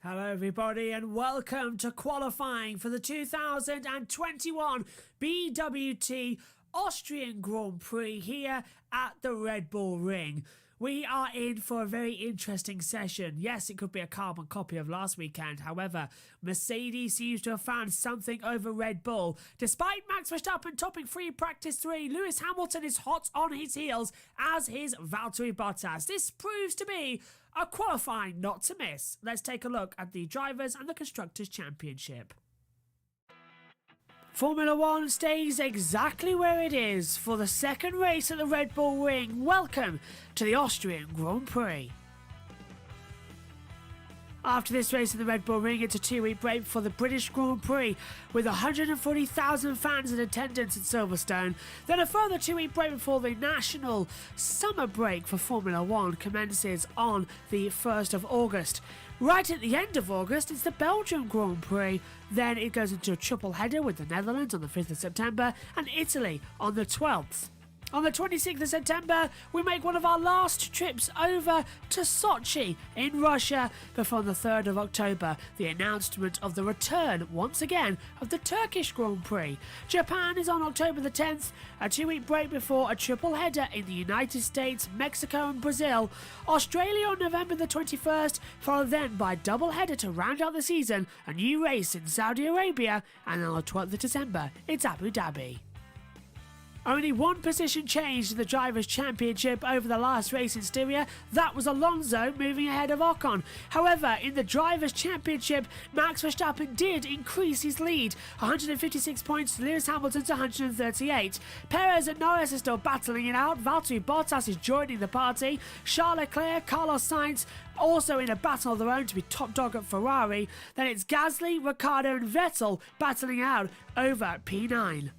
Hello everybody and welcome to qualifying for the 2021 BWT Austrian Grand Prix here at the Red Bull Ring. We are in for a very interesting session. Yes, it could be a carbon copy of last weekend. However, Mercedes seems to have found something over Red Bull. Despite Max Verstappen topping free practice 3, Lewis Hamilton is hot on his heels as is Valtteri Bottas. This proves to be a qualifying not to miss. Let's take a look at the Drivers' and the Constructors' Championship. Formula One stays exactly where it is for the second race at the Red Bull Ring. Welcome to the Austrian Grand Prix. After this race in the Red Bull Ring, it's a 2-week break for the British Grand Prix with 140,000 fans in attendance at Silverstone. Then a further 2-week break before the national summer break for Formula One commences on the 1st of August. Right at the end of August, it's the Belgian Grand Prix. Then it goes into a triple header with the Netherlands on the 5th of September and Italy on the 12th. On the 26th of September, we make one of our last trips over to Sochi in Russia before the 3rd of October, the announcement of the return, once again, of the Turkish Grand Prix. Japan is on October the 10th, a 2-week break before a triple header in the United States, Mexico and Brazil. Australia on November the 21st, followed then by a double header to round out the season, a new race in Saudi Arabia, and on the 12th of December, it's Abu Dhabi. Only one position changed in the Drivers' Championship over the last race in Styria. That was Alonso moving ahead of Ocon. However, in the Drivers' Championship, Max Verstappen did increase his lead. 156 points to Lewis Hamilton's 138. Perez and Norris are still battling it out. Valtteri Bottas is joining the party. Charles Leclerc, Carlos Sainz also in a battle of their own to be top dog at Ferrari. Then it's Gasly, Ricciardo and Vettel battling out over P9.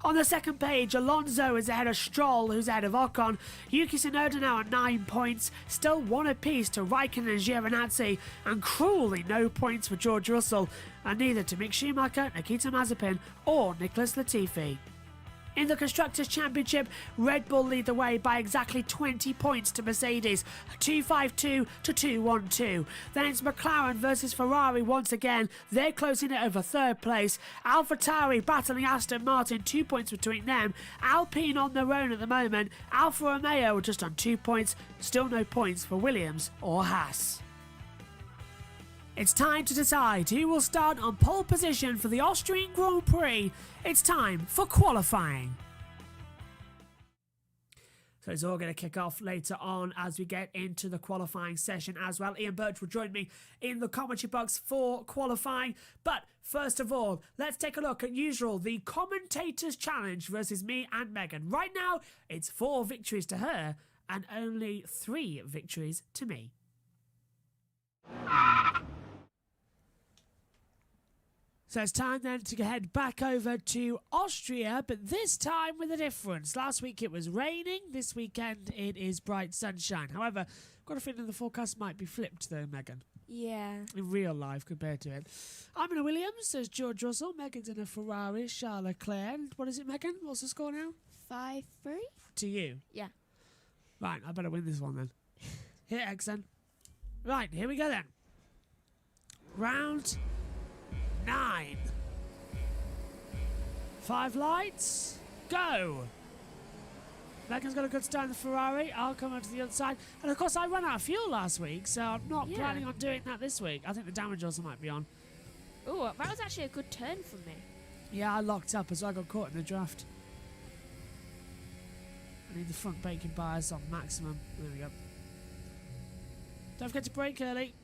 On the second page, Alonso is ahead of Stroll, who's ahead of Ocon. Yuki Tsunoda now at 9 points, still one apiece to Raikkonen and Giovinazzi, and cruelly no points for George Russell, and neither to Mick Schumacher, Nikita Mazepin, or Nicholas Latifi. In the Constructors' Championship, Red Bull lead the way by exactly 20 points to Mercedes, 252 to 212. Then it's McLaren versus Ferrari once again. They're closing it over third place. AlphaTauri battling Aston Martin, 2 points between them. Alpine on their own at the moment. Alfa Romeo just on 2 points, still no points for Williams or Haas. It's time to decide who will start on pole position for the Austrian Grand Prix. It's time for qualifying. So it's all going to kick off later on as we get into the qualifying session as well. Ian Birch will join me in the commentary box for qualifying. But first of all, let's take a look at usual the Commentators' Challenge versus me and Megan. Right now, it's 4 victories to her and only 3 victories to me. So it's time then to head back over to Austria, but this time with a difference. Last week it was raining, this weekend it is bright sunshine. However, I've got a feeling the forecast might be flipped though, Megan. Yeah. In real life compared to it. I'm in a Williams, there's George Russell, Megan's in a Ferrari, Charles Leclerc. What is it, Megan? What's the score now? 5-3? To you? Yeah. Right, I better win this one then. Here, Exxon. Right, here we go then. Round 9. 5 lights, go! Megan's got a good start in the Ferrari. I'll come over to the other side. And of course, I ran out of fuel last week, so I'm not planning on doing that this week. I think the damage also might be on. Oh, that was actually a good turn from me. Yeah, I locked up as I got caught in the draft. I need the front braking bars on maximum. There we go. Don't forget to brake early.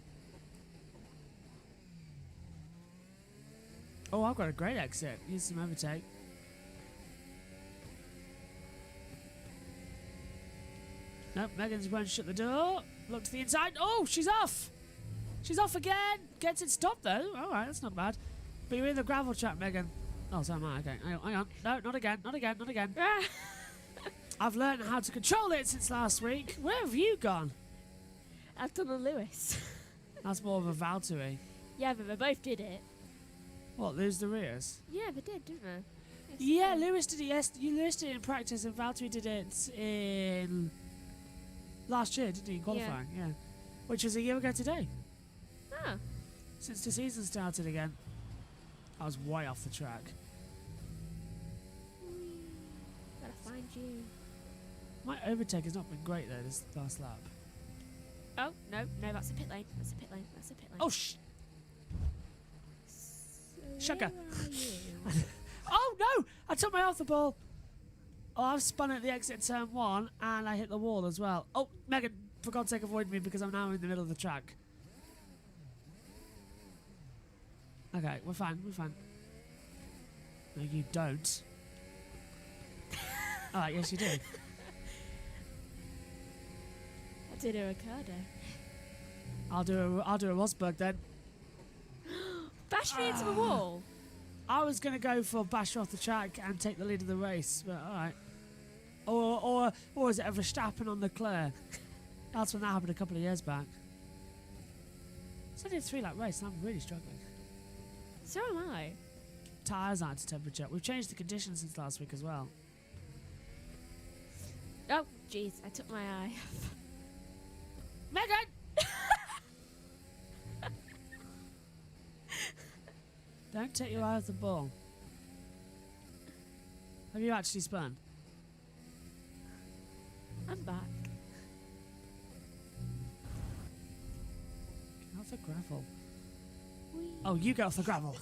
Oh, I've got a great exit. Here's some overtake. Nope, Megan's won't shut the door. Look to the inside. Oh, she's off. She's off again. Gets it stopped though. All right, that's not bad. But you're in the gravel trap, Megan. Oh, so am I. Okay, hang on. No, not again. Not again. Not again. I've learned how to control it since last week. Where have you gone? I've done a Lewis. That's more of a Valtteri. Yeah, but they both did it. What, lose the rears? Yeah, they did, didn't they? Yeah, Lewis did it. Yes, Lewis did it in practice, and Valtteri did it in last year, didn't he? In qualifying, yeah. Which was a year ago today. Ah, Oh. Since the season started again. I was way off the track. Gotta find you. My overtake has not been great though this last lap. Oh, no, that's a pit lane. That's a pit lane. That's a pit lane. Oh, So Shugger. where are you? Oh no! I took my off the ball. Oh, I've spun at the exit turn 1 and I hit the wall as well. Oh, Megan, for God's sake, avoid me because I'm now in the middle of the track. Okay, we're fine. No, you don't. Alright, yes you do. I did a Ricardo. I'll do a Rosberg then. Bash me into the wall. I was gonna go for bash off the track and take the lead of the race, but alright. Or is it a Verstappen on Leclerc? That's when that happened a couple of years back. It's only a 3-lap race and I'm really struggling. So am I. Tyres aren't to temperature. We've changed the conditions since last week as well. Oh, jeez, I took my eye off. Megan! Don't take your eye off the ball. Have you actually spun? I'm back. Get off the gravel. Whee. Oh, you get off the gravel.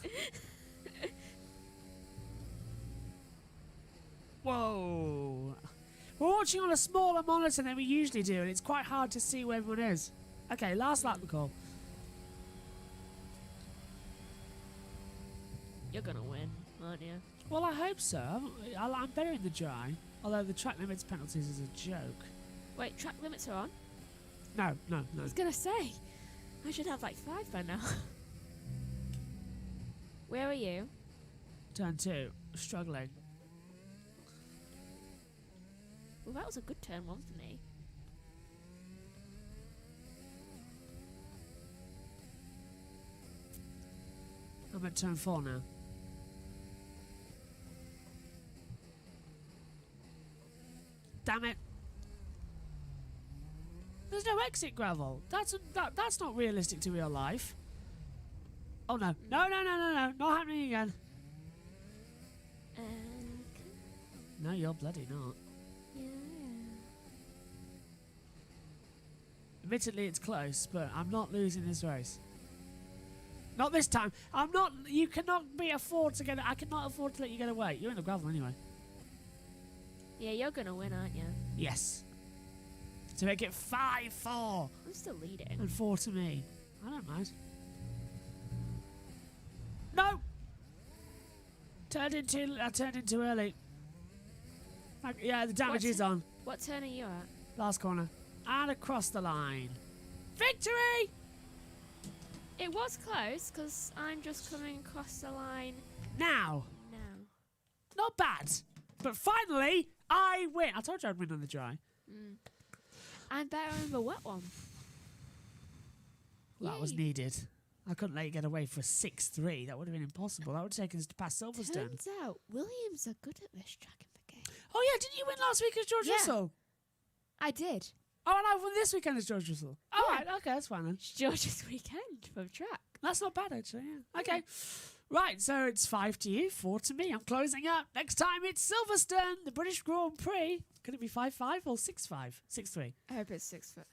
Whoa. We're watching on a smaller monitor than we usually do, and it's quite hard to see where everyone is. Okay, last lap, Nicole. You're gonna win, aren't you? Well, I hope so. I'm better in the dry. Although the track limits penalties is a joke. Wait, track limits are on? No. I was gonna say, I should have like 5 by now. Where are you? Turn 2. Struggling. Well, that was a good turn 1 for me. I'm at turn 4 now. Damn it. There's no exit gravel. That's not realistic to real life. Oh no. No. Not happening again. No, you're bloody not. Yeah. Admittedly, it's close, but I'm not losing this race. Not this time. I'm not. You cannot afford to get. I cannot afford to let you get away. You're in the gravel anyway. Yeah, you're gonna win, aren't you? Yes. To make it 5-4 I'm still leading. and 4 to me. I don't mind. No. I turned in too early. Yeah, the damage is on. What turn are you at? Last corner. And across the line. Victory! It was close, because I'm just coming across the line Now. now. Not bad. But finally, I win. I told you I'd win on the dry. I'm better in the wet one. That was Yay. needed. I couldn't let you get away for a 6-3. That would have been impossible. That would have taken us to pass Silverstone. Turns out, Williams are good at this track in the game. Oh, yeah. Didn't you win last week as George Yeah. Russell? I did. Oh, and I won this weekend as George Russell. Oh, Yeah. right. Okay, that's fine then. It's George's weekend for the track. That's not bad, actually. Yeah. Okay. Right, so it's 5 to you, 4 to me. I'm closing up. Next time it's Silverstone, the British Grand Prix. Could it be 5-5 or 6-5? 6-3. I hope it's 6-4.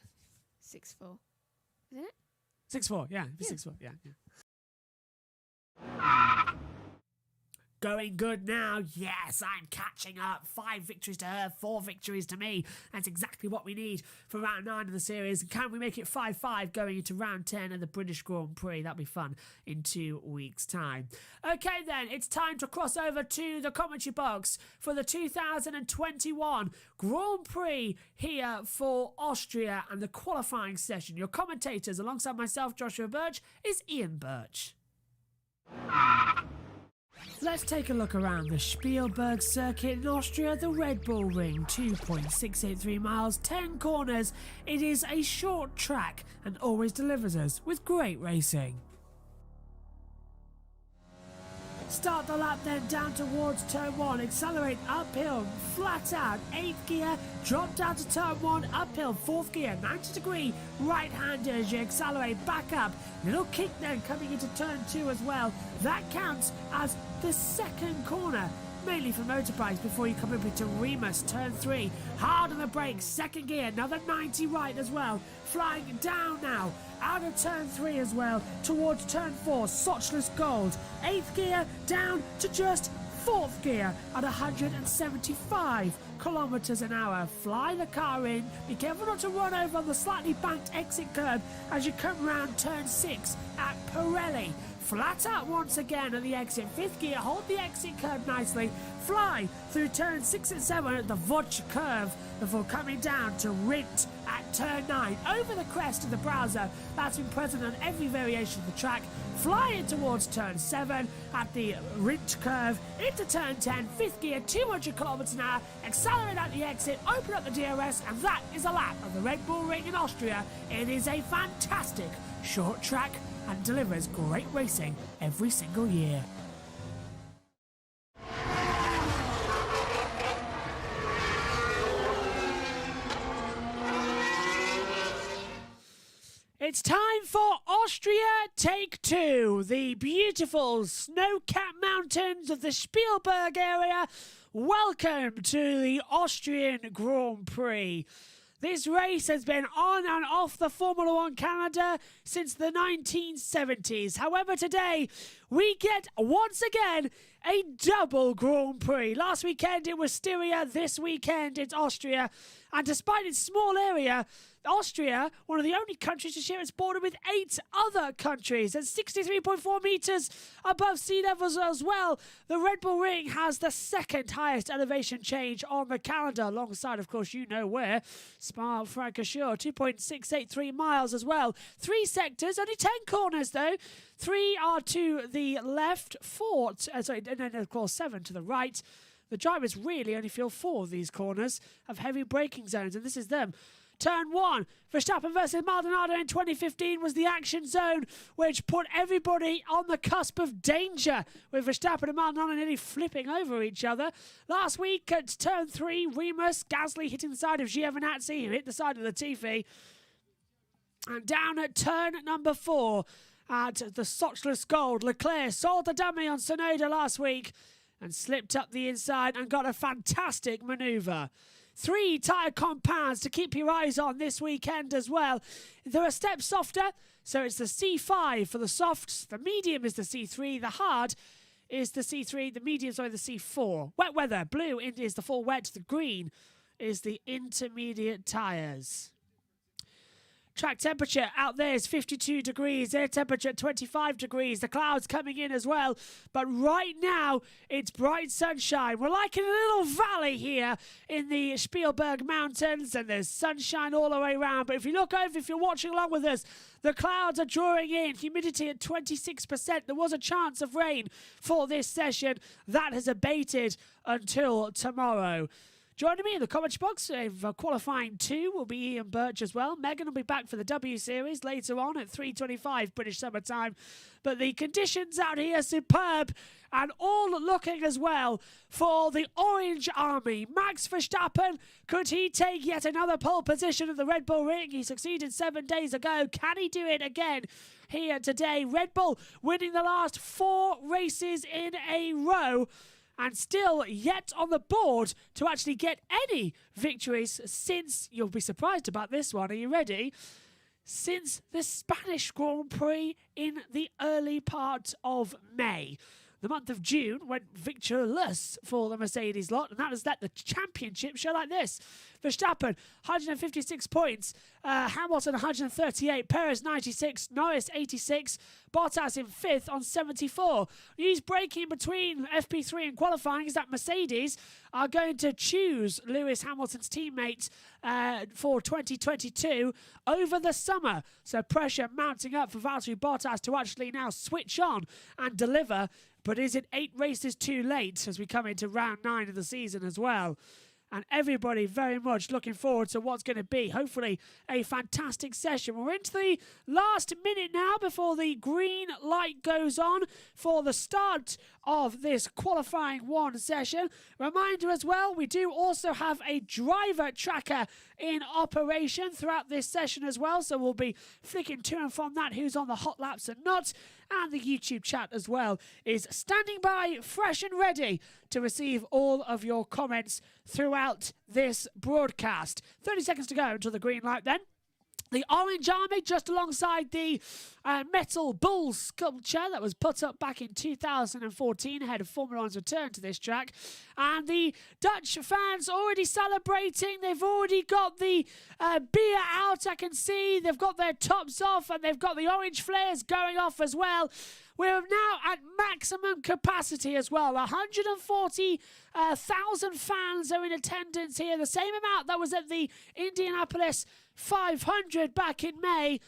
Isn't it? 6-4, yeah. Yeah. 6-4, yeah. Going good now. Yes, I'm catching up. 5 victories to her, 4 victories to me. That's exactly what we need for round 9 of the series. Can we make it 5-5 going into round 10 of the British Grand Prix? That'll be fun in 2 weeks' time. Okay, then, it's time to cross over to the commentary box for the 2021 Grand Prix here for Austria and the qualifying session. Your commentators, alongside myself, Joshua Birch, is Ian Birch. Let's take a look around the Spielberg circuit in Austria, the Red Bull Ring, 2.683 miles, 10 corners. It is a short track and always delivers us with great racing. Start the lap then down towards turn 1. Accelerate uphill, flat out, 8th gear. Drop down to turn 1, uphill, 4th gear, 90 degree right-hander as you accelerate back up. Little kick then coming into turn 2 as well. That counts as the second corner, mainly for motorbikes, before you come up into Remus, turn 3. Hard on the brakes, second gear, another 90 right as well. Flying down now, out of turn 3 as well, towards turn 4, Sochless Gold. 8th gear, down to just 4th gear at 175 kilometers an hour. Fly the car in, be careful not to run over on the slightly banked exit curb as you come round turn 6 at Pirelli. Flat out once again at the exit, 5th gear, hold the exit curve nicely, fly through turn 6 and 7 at the Vodge curve before coming down to Rint at turn 9, over the crest of the browser that's been present on every variation of the track, fly in towards turn 7 at the Rint curve, into turn 10, 5th gear, 200 kilometers an hour, accelerate at the exit, open up the DRS, and that is a lap of the Red Bull Ring in Austria. It is a fantastic short track and delivers great racing every single year. It's time for Austria Take 2, the beautiful snow-capped mountains of the Spielberg area. Welcome to the Austrian Grand Prix. This race has been on and off the Formula One calendar since the 1970s. However, today we get, once again, a double Grand Prix. Last weekend it was Styria, this weekend it's Austria. And despite its small area, Austria, one of the only countries to share its border with 8 other countries. At 63.4 metres above sea levels as well, the Red Bull Ring has the second highest elevation change on the calendar, alongside, of course, you know where, Spa-Francorchamps, 2.683 miles as well. 3 sectors, only 10 corners though. 3 are to the left, and then of course 7 to the right. The drivers really only feel 4 of these corners of heavy braking zones, and this is them. Turn 1, Verstappen versus Maldonado in 2015 was the action zone, which put everybody on the cusp of danger, with Verstappen and Maldonado nearly flipping over each other. Last week at turn 3, Remus, Gasly hitting the side of Giovinazzi, who hit the side of Latifi. And down at turn number 4, at the Sochless Gold, Leclerc sold the dummy on Tsunoda last week and slipped up the inside and got a fantastic manoeuvre. 3 tyre compounds to keep your eyes on this weekend as well. They're a step softer, so it's the C5 for the softs. The medium is the C3. The hard is the C3. The medium is the C4. Wet weather. Blue is the full wet. The green is the intermediate tyres. Track temperature out there is 52 degrees, air temperature 25 degrees, the clouds coming in as well. But right now, it's bright sunshine. We're like in a little valley here in the Spielberg Mountains, and there's sunshine all the way around. But if you look over, if you're watching along with us, the clouds are drawing in, humidity at 26%. There was a chance of rain for this session. That has abated until tomorrow. Joining me in the comments box for qualifying 2 will be Ian Birch as well. Megan will be back for the W Series later on at 3:25 British Summer Time. But the conditions out here are superb, and all looking as well for the Orange Army. Max Verstappen, could he take yet another pole position at the Red Bull Ring? He succeeded 7 days ago. Can he do it again here today? Red Bull winning the last 4 races in a row, and still yet on the board to actually get any victories since, you'll be surprised about this one, are you ready? Since the Spanish Grand Prix in the early part of May. The month of June went victorious for the Mercedes lot, and that has let the championship show like this. Verstappen, 156 points. Hamilton, 138. Perez, 96. Norris, 86. Bottas in 5th on 74. News breaking between FP3 and qualifying is that Mercedes are going to choose Lewis Hamilton's teammate for 2022 over the summer. So pressure mounting up for Valtteri Bottas to actually now switch on and deliver. But is it 8 races too late as we come into round 9 of the season as well? and everybody very much looking forward to what's going to be, hopefully, a fantastic session. We're into the last minute now before the green light goes on for the start of this qualifying one session. Reminder as well, we do also have a driver tracker in operation throughout this session as well, so we'll be flicking to and from that, who's on the hot laps and not. And the YouTube chat as well is standing by, fresh and ready to receive all of your comments throughout this broadcast. 30 seconds to go until the green light then. The Orange Army just alongside the metal bull sculpture that was put up back in 2014 ahead of Formula One's return to this track. And the Dutch fans already celebrating. They've already got the beer out, I can see. They've got their tops off and they've got the orange flares going off as well. We're now at maximum capacity as well. 140,000 fans are in attendance here. The same amount that was at the Indianapolis 500 back in May.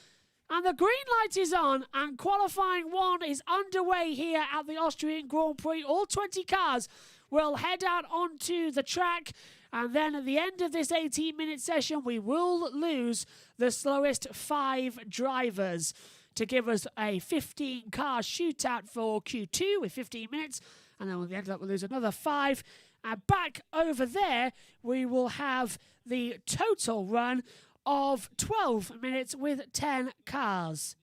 And the green light is on and qualifying one is underway here at the Austrian Grand Prix. All 20 cars will head out onto the track. And then at the end of this 18-minute session, we will lose the slowest 5 drivers to give us a 15-car shootout for Q2 with 15 minutes. And then we'll end up, we'll lose another 5. And back over there, we will have the total run of 12 minutes with 10 cars.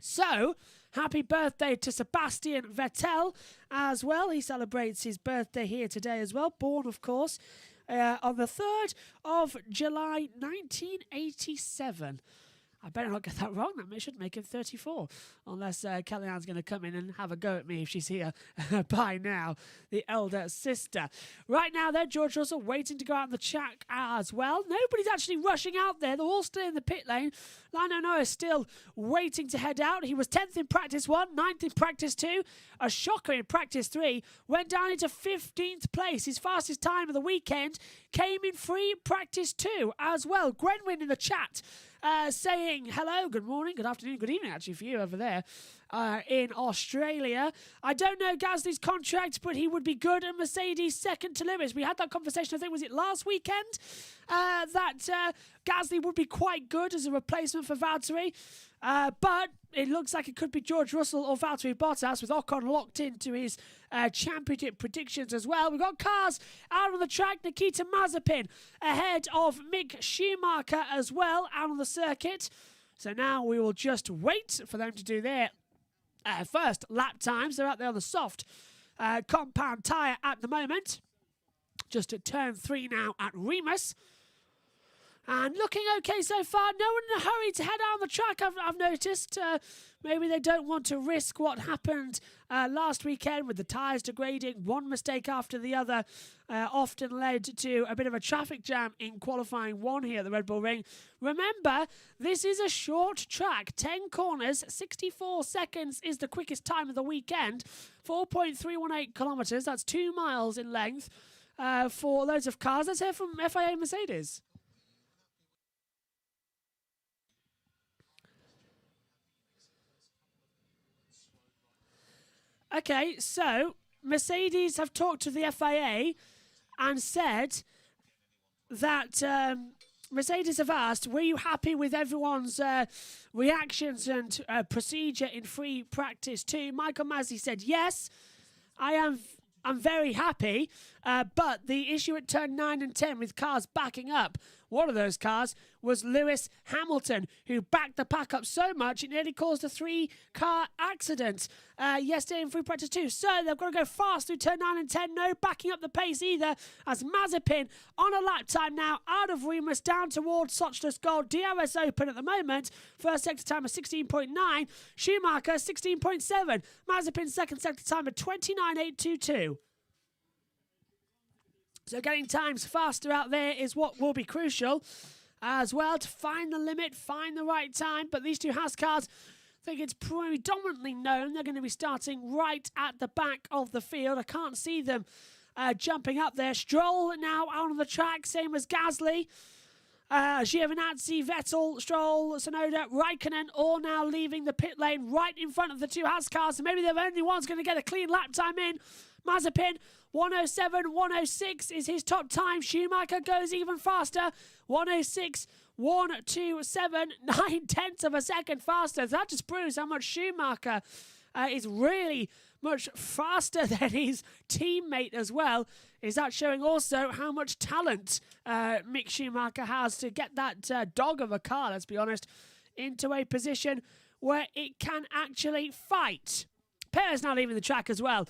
So, happy birthday to Sebastian Vettel as well. He celebrates his birthday here today as well. Born, of course, on the 3rd of July, 1987. I better not get that wrong. That should make him 34. Unless Kellyanne's going to come in and have a go at me if she's here by now. The elder sister. Right now, there, George Russell waiting to go out on the track as well. Nobody's actually rushing out there. They're all still in the pit lane. Lando Norris still waiting to head out. He was 10th in practice 1, 9th in practice 2. A shocker in practice 3. Went down into 15th place. His fastest time of the weekend came in free practice 2 as well. Gwenwyn in the chat saying hello, good morning, good afternoon, good evening actually for you over there in Australia. I don't know Gasly's contract, but he would be good and Mercedes second to Lewis. We had that conversation, I think, was it last weekend? That Gasly would be quite good as a replacement for Valtteri. But it looks like it could be George Russell or Valtteri Bottas with Ocon locked into his championship predictions as well. We've got cars out on the track. Nikita Mazepin ahead of Mick Schumacher as well out on the circuit. So now we will just wait for them to do their first lap times. They're out there on the soft compound tyre at the moment. Just at turn 3 now at Remus. And looking okay so far. No one in a hurry to head out on the track, I've noticed. Maybe they don't want to risk what happened last weekend with the tyres degrading. One mistake after the other often led to a bit of a traffic jam in qualifying 1 here at the Red Bull Ring. Remember, this is a short track. 10 corners, 64 seconds is the quickest time of the weekend. 4.318 kilometres, that's 2 miles in length for loads of cars. Let's hear from FIA Mercedes. Okay, so Mercedes have talked to the FIA and said that Mercedes have asked, were you happy with everyone's reactions and procedure in free practice 2? Michael Masi said, yes, I'm very happy, but the issue at turn 9 and 10 with cars backing up, one of those cars was Lewis Hamilton, who backed the pack up so much it nearly caused a 3-car accident yesterday in free practice 2. So they've got to go fast through turn 9 and 10. No backing up the pace either, as Mazepin on a lap time now out of Remus down towards Sochlis Gold. DRS Open at the moment. First sector time of 16.9. Schumacher 16.7. Mazepin second sector time of 29.822. So getting times faster out there is what will be crucial as well to find the limit, find the right time. But these two Haas cars, I think it's predominantly known they're going to be starting right at the back of the field. I can't see them jumping up there. Stroll now out on the track, same as Gasly. Giovinazzi, Vettel, Stroll, Tsunoda, Raikkonen all now leaving the pit lane right in front of the two Haas cars. So maybe they're the only ones going to get a clean lap time in. Mazepin, 107.106 is his top time. Schumacher goes even faster, 106.127, 9/10 of a second faster. That just proves how much Schumacher is really much faster than his teammate as well. Is that showing also how much talent Mick Schumacher has to get that dog of a car, let's be honest, into a position where it can actually fight. Perez now leaving the track as well.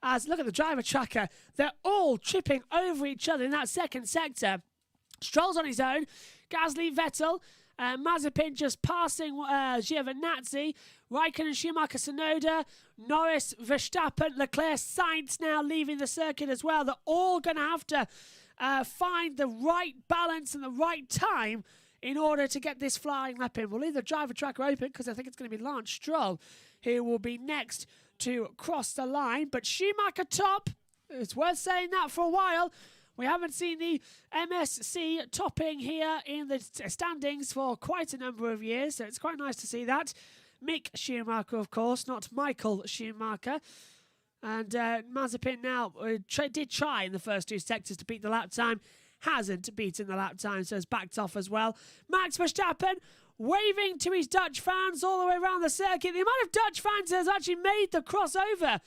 As look at the driver tracker, they're all tripping over each other in that second sector. Stroll's on his own. Gasly, Vettel, Mazepin just passing Giovinazzi. Raikkonen, Schumacher, Tsunoda, Norris, Verstappen, Leclerc, Sainz now leaving the circuit as well. They're all going to have to find the right balance and the right time in order to get this flying lap in. We'll leave the driver tracker open because I think it's going to be Lance Stroll who will be next to cross the line. But Schumacher top, it's worth saying that for a while. We haven't seen the MSC topping here in the standings for quite a number of years, so it's quite nice to see that. Mick Schumacher, of course, not Michael Schumacher. And Mazepin now did try in the first two sectors to beat the lap time. Hasn't beaten the lap time, so has backed off as well. Max Verstappen waving to his Dutch fans all the way around the circuit. The amount of Dutch fans that has actually made the crossover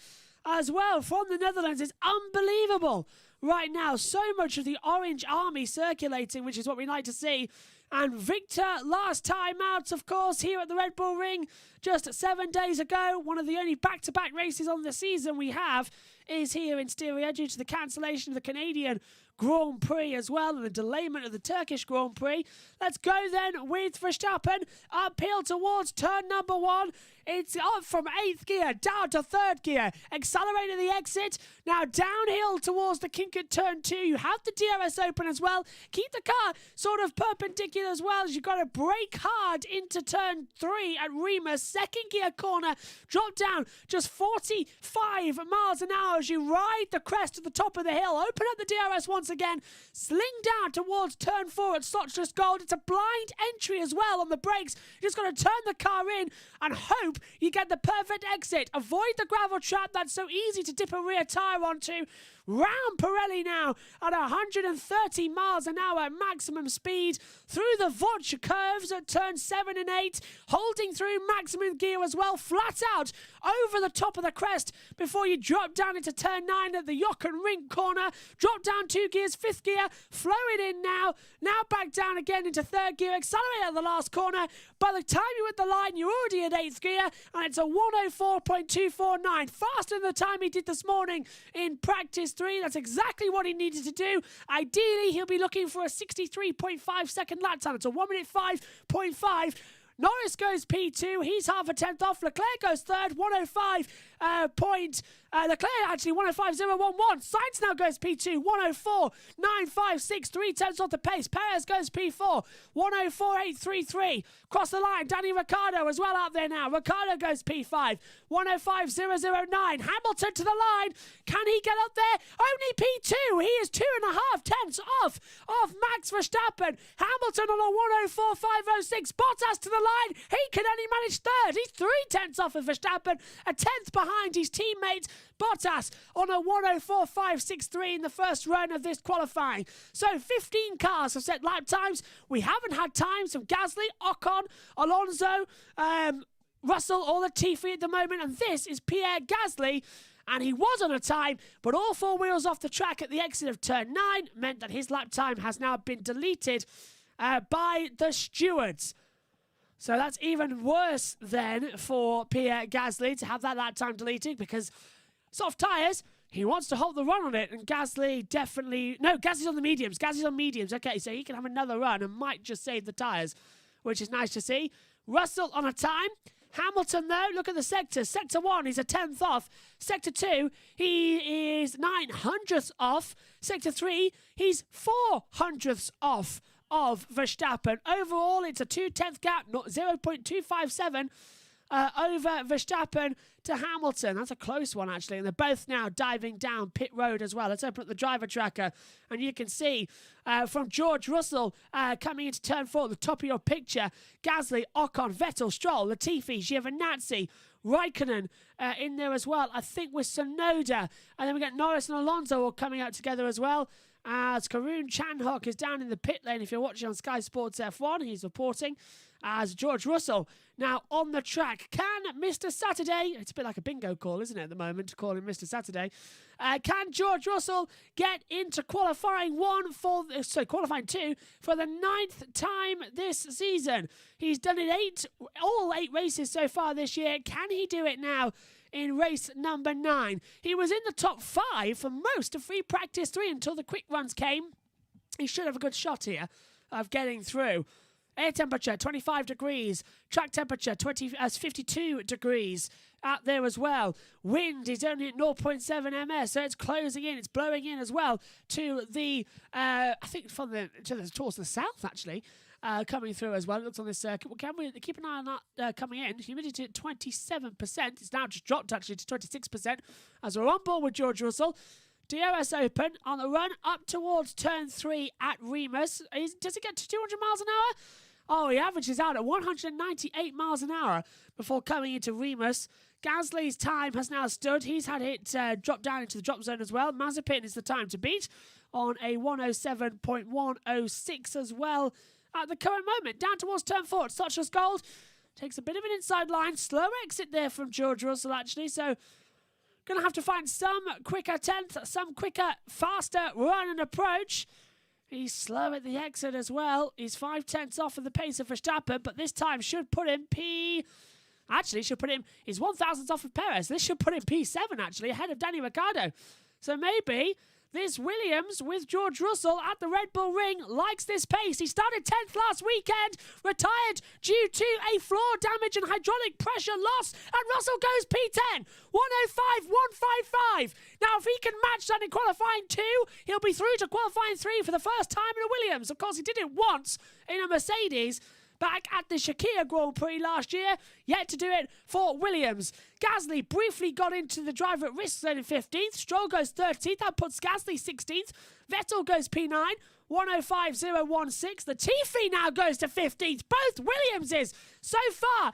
as well from the Netherlands is unbelievable right now. So much of the Orange Army circulating, which is what we like to see. And Victor, last time out, of course, here at the Red Bull Ring just 7 days ago. One of the only back-to-back races on the season we have is here in Styria due to the cancellation of the Canadian Grand Prix as well and the delayment of the Turkish Grand Prix. Let's go then with Verstappen uphill towards turn number 1. It's up from 8th gear down to 3rd gear. Accelerating the exit. Now downhill towards the kink at turn 2. You have the DRS open as well. Keep the car sort of perpendicular as well as you've got to brake hard into turn 3 at Remus. 2nd gear corner. Drop down just 45 miles an hour as you ride the crest to the top of the hill. Open up the DRS once again. Sling down towards turn 4 at Slotchless Gold. It's a blind entry as well on the brakes. You just got to turn the car in and hope you get the perfect exit. Avoid the gravel trap that's so easy to dip a rear tyre onto. Round Pirelli now at 130 miles an hour at maximum speed through the Vodge curves at turn 7 and 8, holding through maximum gear as well, flat out over the top of the crest before you drop down into turn 9 at the Jochen Rindt corner. Drop down 2 gears, 5th gear, flow it in now back down again into 3rd gear, accelerate at the last corner. By the time you're at the line, you're already at 8th gear, and it's a 104.249, faster than the time he did this morning in practice 3. That's exactly what he needed to do. Ideally, he'll be looking for a 63.5 second lap time. It's a 1 minute 5.5. Norris goes P2. He's half a tenth off. Leclerc goes third. 105. Leclerc actually 105.011. Sainz now goes P2. 104.956. 3 tenths off the pace. Perez goes P4. 104.833. Cross the line. Danny Ricciardo as well out there now. Ricciardo goes P5. 105.009. Hamilton to the line. Can he get up there? Only P2. He is 2.5 tenths off Max Verstappen. Hamilton on a 104.506. Bottas to the line. He can only manage third. He's 3 tenths off of Verstappen. A tenth behind his teammate Bottas on a 104.563 in the first run of this qualifying. So 15 cars have set lap times. We haven't had times from Gasly, Ocon, Alonso, Russell or Latifi at the moment, and this is Pierre Gasly. And he was on a time, but all 4 wheels off the track at the exit of turn 9 meant that his lap time has now been deleted by the stewards. So that's even worse then for Pierre Gasly to have that lap time deleted, because soft tyres, he wants to hold the run on it, and Gasly definitely... No, Gasly's on the mediums. Gasly's on mediums. Okay, so he can have another run and might just save the tyres, which is nice to see. Russell on a time. Hamilton, though, look at the sectors. Sector 1, he's a 10th off. Sector 2, he is 900ths off. Sector 3, he's 400ths off of Verstappen. Overall, it's a 2/10 gap, not 0.257 over Verstappen to Hamilton. That's a close one, actually. And they're both now diving down pit road as well. Let's open up the driver tracker. And you can see from George Russell coming into turn 4 at the top of your picture, Gasly, Ocon, Vettel, Stroll, Latifi, Giovinazzi, Raikkonen in there as well. I think with Tsunoda. And then we get Norris and Alonso all coming out together as well. As Karun Chandhok is down in the pit lane. If you're watching on Sky Sports F1, he's reporting as George Russell now on the track. Can Mr. Saturday, it's a bit like a bingo call, isn't it, at the moment, to call him Mr. Saturday. Can George Russell get into qualifying qualifying 2 for the 9th time this season? He's done it all 8 races so far this year. Can he do it now in race number 9? He was in the top 5 for most of free practice 3 until the quick runs came. He should have a good shot here of getting through. Air temperature, 25 degrees. Track temperature, 52 degrees out there as well. Wind is only at 0.7 ms, so it's closing in. It's blowing in as well to the, I think towards the south, actually, coming through as well. It looks on this circuit. Well, can we keep an eye on that coming in? Humidity at 27%. It's now just dropped, actually, to 26% as we're on board with George Russell. DRS open on the run up towards turn 3 at Remus. Does it get to 200 miles an hour? Oh, he averages out at 198 miles an hour before coming into Remus. Gasly's time has now stood. He's had it drop down into the drop zone as well. Mazepin is the time to beat on a 107.106 as well at the current moment. Down towards turn 4 at Sochi's Gold. Takes a bit of an inside line. Slow exit there from George Russell, actually. So going to have to find some quicker 10th, some quicker, faster run and approach. He's slow at the exit as well. He's 5/10 off of the pace of Verstappen, but this time should put him he's 1 thousandth off of Perez. This should put him P7, actually, ahead of Danny Ricciardo. So maybe this Williams with George Russell at the Red Bull Ring likes this pace. He started 10th last weekend, retired due to a floor damage and hydraulic pressure loss, and Russell goes P10, 105.155. Now, if he can match that in qualifying 2, he'll be through to qualifying 3 for the first time in a Williams. Of course, he did it once in a Mercedes back at the Shakir Grand Prix last year, yet to do it for Williams. Gasly briefly got into the driver at risk zone in 15th. Stroll goes 13th. That puts Gasly 16th. Vettel goes P9, 105.016. Latifi now goes to 15th. Both Williamses so far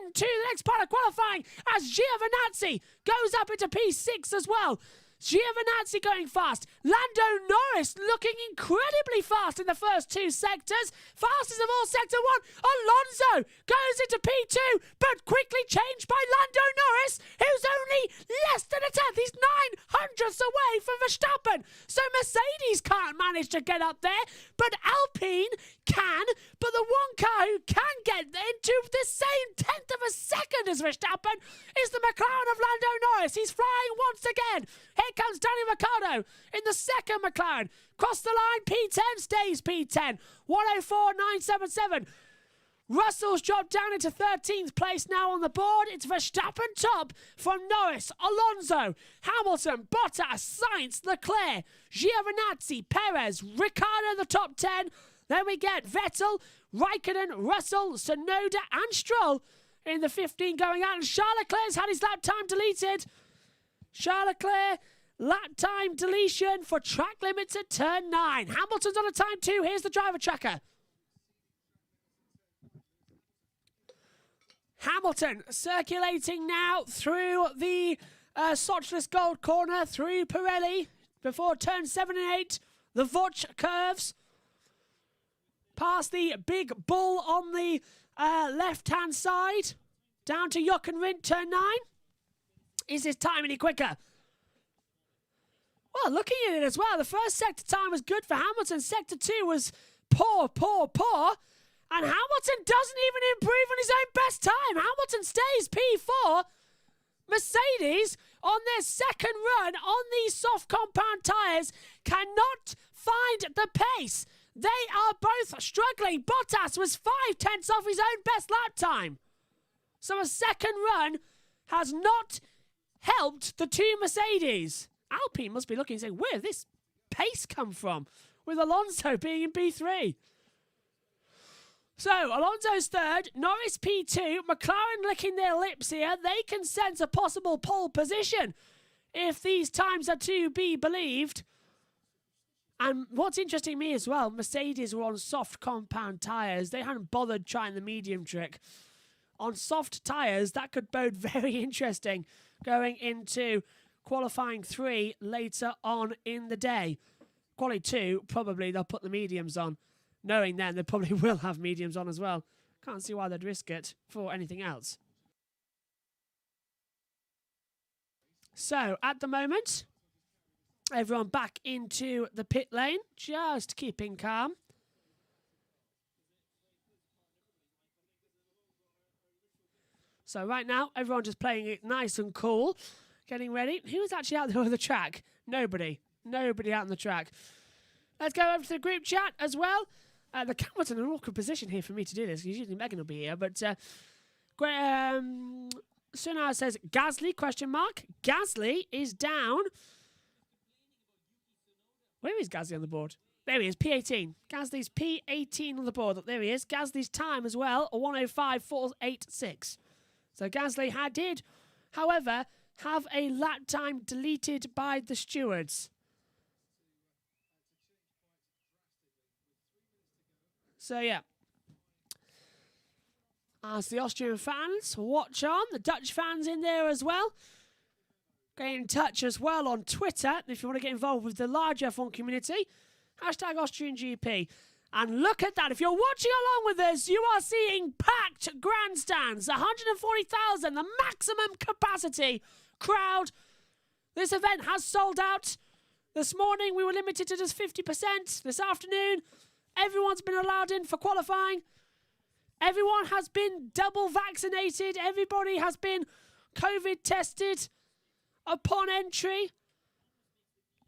into the next part of qualifying as Giovinazzi goes up into P6 as well. Giovinazzi going fast. Lando Norris looking incredibly fast in the first 2 sectors. Fastest of all sector 1. Alonso goes into P2, but quickly changed by Lando Norris, who's only less than a 10th. He's 900ths away from Verstappen. So Mercedes can't manage to get up there, but Alpine can. But the one car who can get into the same 10th of a second as Verstappen is the McLaren of Lando Norris. He's flying once again. Here comes Danny Ricciardo in the second McLaren. Cross the line, P10, stays P10. 104.977. Russell's dropped down into 13th place now on the board. It's Verstappen top from Norris, Alonso, Hamilton, Bottas, Sainz, Leclerc, Giovinazzi, Perez, Ricciardo the top 10. Then we get Vettel, Raikkonen, Russell, Tsunoda and Stroll in the 15 going out. And Charles Leclerc's had his lap time deleted. Charles Leclerc, lap time deletion for track limits at turn 9. Hamilton's on a time 2. Here's the driver tracker. Hamilton circulating now through the Sochi's Gold corner, through Pirelli, before turn 7 and 8. The Vouch curves. Past the big bull on the left-hand side. Down to Jochen Rindt, turn 9. Is his time any quicker? Well, looking at it as well, the first sector time was good for Hamilton. Sector 2 was poor. And Hamilton doesn't even improve on his own best time. Hamilton stays P4. Mercedes, on their second run on these soft compound tyres, cannot find the pace. They are both struggling. Bottas was 5/10 off his own best lap time. So a second run has not helped the 2 Mercedes. Alpine must be looking and saying, where did this pace come from? With Alonso being in P3. So, Alonso's third, Norris P2, McLaren licking their lips here. They can sense a possible pole position if these times are to be believed. And what's interesting to me as well, Mercedes were on soft compound tyres. They hadn't bothered trying the medium trick. on soft tyres. That could bode very interesting going into qualifying 3 later on in the day. Quali 2, probably they'll put the mediums on. Knowing then they probably will have mediums on as well. Can't see why they'd risk it for anything else. So, at the moment, everyone back into the pit lane, just keeping calm. So right now, everyone just playing it nice and cool, getting ready. Who was actually out there on the track? Nobody. Nobody out on the track. Let's go over to the group chat as well. The camera's in an awkward position here for me to do this. Usually Megan will be here, but Sunar says Gasly ? Gasly is down. Where is Gasly on the board? There he is, P18. Gasly's P18 on the board. There he is. Gasly's time as well, 1:05.486. So Gasly did, however, have a lap time deleted by the stewards. So, yeah. As the Austrian fans watch on, the Dutch fans in there as well. Get in touch as well on Twitter if you want to get involved with the large F1 community. Hashtag Austrian GP. And look at that. If you're watching along with us, you are seeing packed grandstands. 140,000, the maximum capacity crowd. This event has sold out. This morning we were limited to just 50%. This afternoon, everyone's been allowed in for qualifying. Everyone has been double vaccinated. Everybody has been COVID tested upon entry.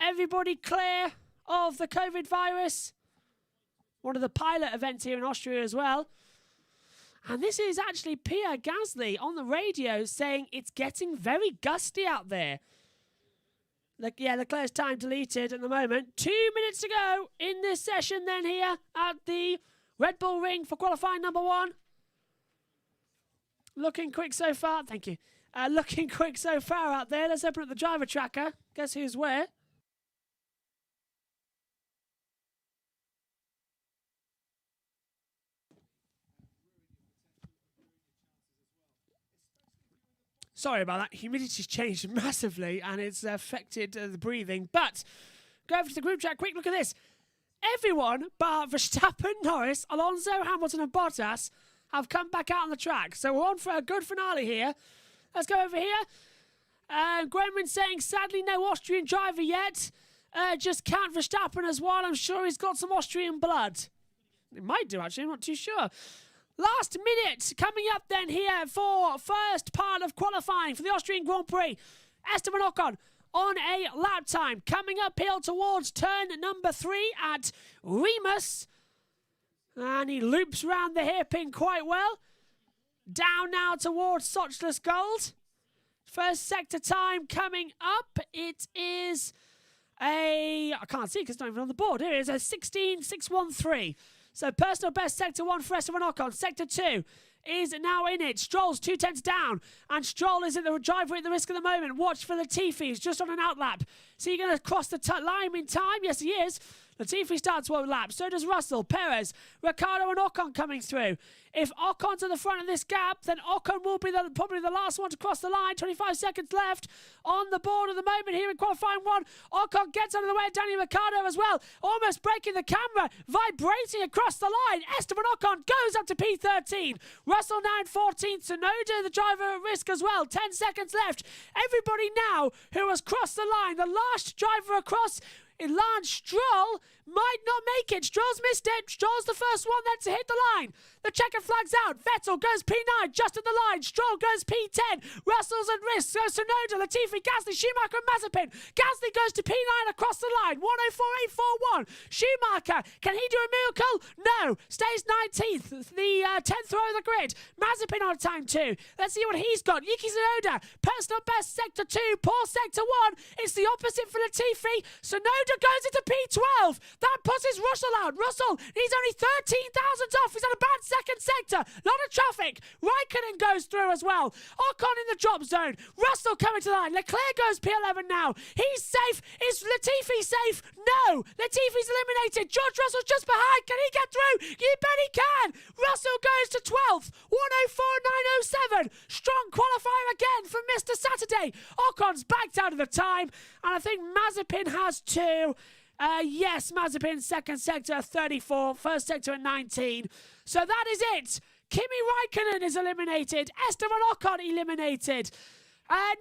Everybody clear of the COVID virus. One of the pilot events here in Austria as well. And this is actually Pierre Gasly on the radio saying it's getting very gusty out there. Leclerc's time deleted at the moment. 2 minutes to go in this session then here at the Red Bull Ring for qualifying number 1. Looking quick so far. Thank you. Looking quick so far out there. Let's open up the driver tracker. Guess who's where? Sorry about that. Humidity's changed massively and it's affected the breathing. But go over to the group chat. Quick look at this. Everyone but Verstappen, Norris, Alonso, Hamilton and Bottas have come back out on the track. So we're on for a good finale here. Let's go over here. Gremlin saying, sadly, no Austrian driver yet. Just count Verstappen as one. I'm sure he's got some Austrian blood. It might do, actually. I'm not too sure. Last minute coming up then here for first part of qualifying for the Austrian Grand Prix. Esteban Ocon on a lap time coming uphill towards turn number 3 at Remus. And he loops round the hairpin quite well. Down now towards Sochlis Gold. First sector time coming up. It is I can't see because it's not even on the board. Here it is, a 16.613. So personal best sector 1 for Esteban Ocon. Sector 2 is now in it. Stroll's 2/10 down. And Stroll is at the driver at the risk at the moment. Watch for Latifi. He's just on an outlap. So you're going to cross the line in time? Yes, he is. Latifi starts one lap. So does Russell, Perez, Ricciardo and Ocon coming through. If Ocon's at the front of this gap, then Ocon will be probably the last one to cross the line. 25 seconds left on the board at the moment here in qualifying 1. Ocon gets out of the way of Daniel Ricciardo as well. Almost breaking the camera, vibrating across the line. Esteban Ocon goes up to P13. Russell now in 14th. Tsunoda, the driver, at risk as well. 10 seconds left. Everybody now who has crossed the line, the last driver across, Lance Stroll, might not make it. Stroll's missed it. Stroll's the first one then to hit the line. The checkered flag's out. Vettel goes P9 just at the line. Stroll goes P10. Russell's at risk. Goes Tsunoda, Latifi, Gasly, Schumacher and Mazepin. Gasly goes to P9 across the line. 1:04.841. Schumacher, can he do a miracle? No. Stays 19th. The 10th row of the grid. Mazepin on time 2. Let's see what he's got. Yuki Tsunoda, personal best sector 2. Poor sector 1. It's the opposite for Latifi. Tsunoda goes into P12. That pushes Russell out. Russell, he's only 13,000 off. He's on a bad second sector. Lot of traffic. Raikkonen goes through as well. Ocon in the drop zone. Russell coming to the line. Leclerc goes P11 now. He's safe. Is Latifi safe? No. Latifi's eliminated. George Russell's just behind. Can he get through? You bet he can. Russell goes to 12th. 104.907. Strong qualifier again from Mr. Saturday. Ocon's backed out of the time. And I think Mazepin has two. Yes, Mazepin, second sector, 34. First sector at 19. So that is it. Kimi Raikkonen is eliminated. Esteban Ocon eliminated.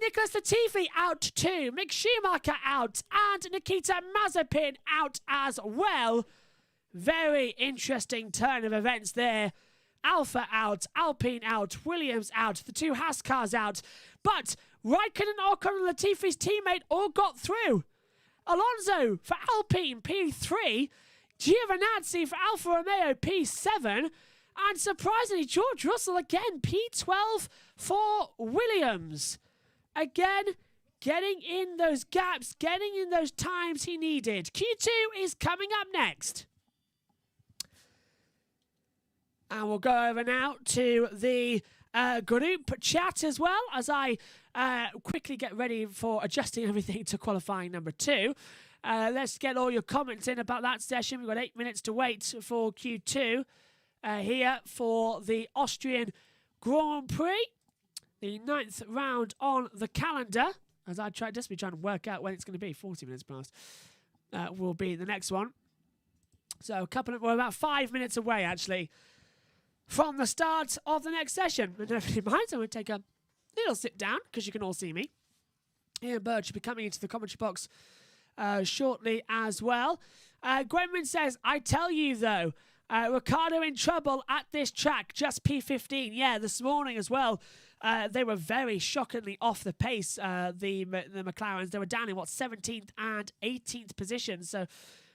Nicholas Latifi out too. Mick Schumacher out. And Nikita Mazepin out as well. Very interesting turn of events there. Alpha out, Alpine out, Williams out, the two Haas cars out. But Raikkonen, Ocon and Latifi's teammate all got through. Alonso for Alpine, P3. Giovinazzi for Alfa Romeo, P7. And surprisingly, George Russell again, P12 for Williams. Again, getting in those gaps, getting in those times he needed. Q2 is coming up next. And we'll go over now to the group chat as well, as I quickly get ready for adjusting everything to qualifying number 2. Let's get all your comments in about that session. We've got 8 minutes to wait for Q2 here for the Austrian Grand Prix. The 9th round on the calendar, as I try to work out when it's going to be. 40 minutes past will be the next one. So we're about 5 minutes away, actually, from the start of the next session. And never mind, so we'll take a little sit down, because you can all see me. Ian Bird should be coming into the commentary box shortly as well. Gwenman says, I tell you though, Ricciardo in trouble at this track, just P15. Yeah, this morning as well. They were very shockingly off the pace, the McLarens. They were down in, 17th and 18th positions. So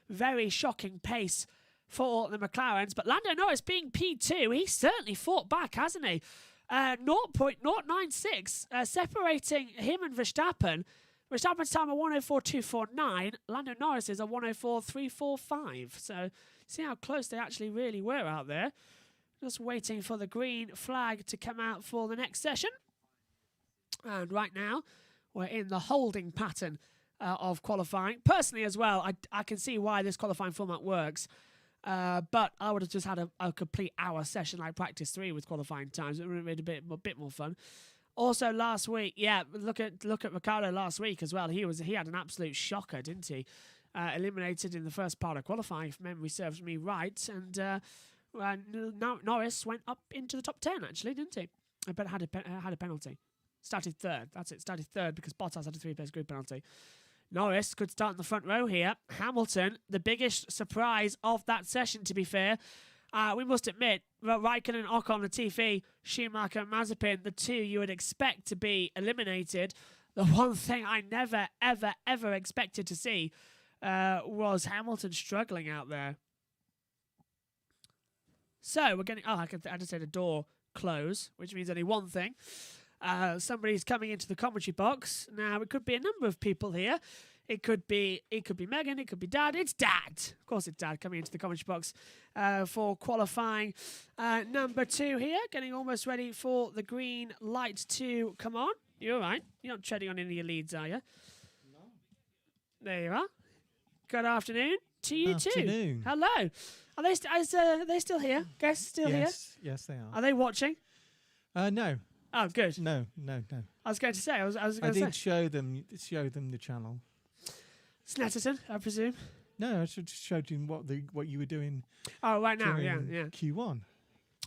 very shocking pace for the McLarens. But Lando Norris being P2, he certainly fought back, hasn't he? 0.096 separating him and Verstappen. Verstappen's time at 104.249. Lando Norris is a 104.345. So see how close they actually really were out there. Just waiting for the green flag to come out for the next session. And right now, we're in the holding pattern of qualifying. Personally as well, I can see why this qualifying format works. But I would have just had a complete hour session like practice 3 with qualifying times. It would have been a bit more fun. Also last week, yeah, look at Ricciardo last week as well. He had an absolute shocker, didn't he? Eliminated in the first part of qualifying, if memory serves me right. And Norris went up into the top 10, actually, didn't he? But had a penalty. Started third. That's it. Started third because Bottas had a 3-place grid penalty. Norris could start in the front row here. Hamilton, the biggest surprise of that session, to be fair. We must admit, Raikkonen, Ocon, Latifi, Schumacher, and Mazepin, the two you would expect to be eliminated. The one thing I never, ever, ever expected to see was Hamilton struggling out there. So we're getting... Oh, I just said a door close, which means only one thing. Somebody's coming into the commentary box. Now, it could be a number of people here. It could be Megan, it could be Dad. It's Dad. Of course it's Dad coming into the commentary box for qualifying number 2 here. Getting almost ready for the green light to come on. You're all right. You're not treading on any of your leads, are you? No. There you are. Good afternoon to you too. Hello. Are they still here? Guests still here? Yes, they are. Are they watching? No. Oh, good. No. I was going to say. I did show them the channel. Snetterton, I presume. No, I just showed you what you were doing. Oh, right now, yeah. Q1.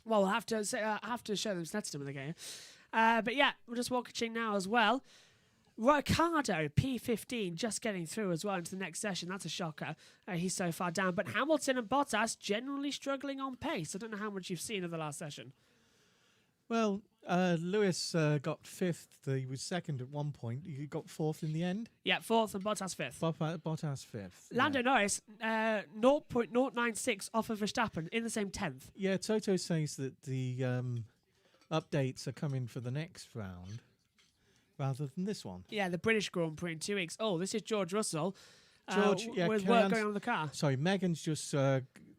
Well, we'll have to show them Snetterton when they get here. But yeah, we're just watching now as well. Ricciardo, P15, just getting through as well into the next session. That's a shocker. He's so far down. But Hamilton and Bottas generally struggling on pace. I don't know how much you've seen of the last session. Well, Lewis got 5th. He was 2nd at one point. He got 4th in the end. Yeah, 4th and Bottas 5th. Bottas 5th. Lando Norris, 0.096 off of Verstappen in the same 10th. Yeah, Toto says that the updates are coming for the next round rather than this one. Yeah, the British Grand Prix in 2 weeks. Oh, this is George Russell. George, with can I work going on in the car. Sorry, Megan's just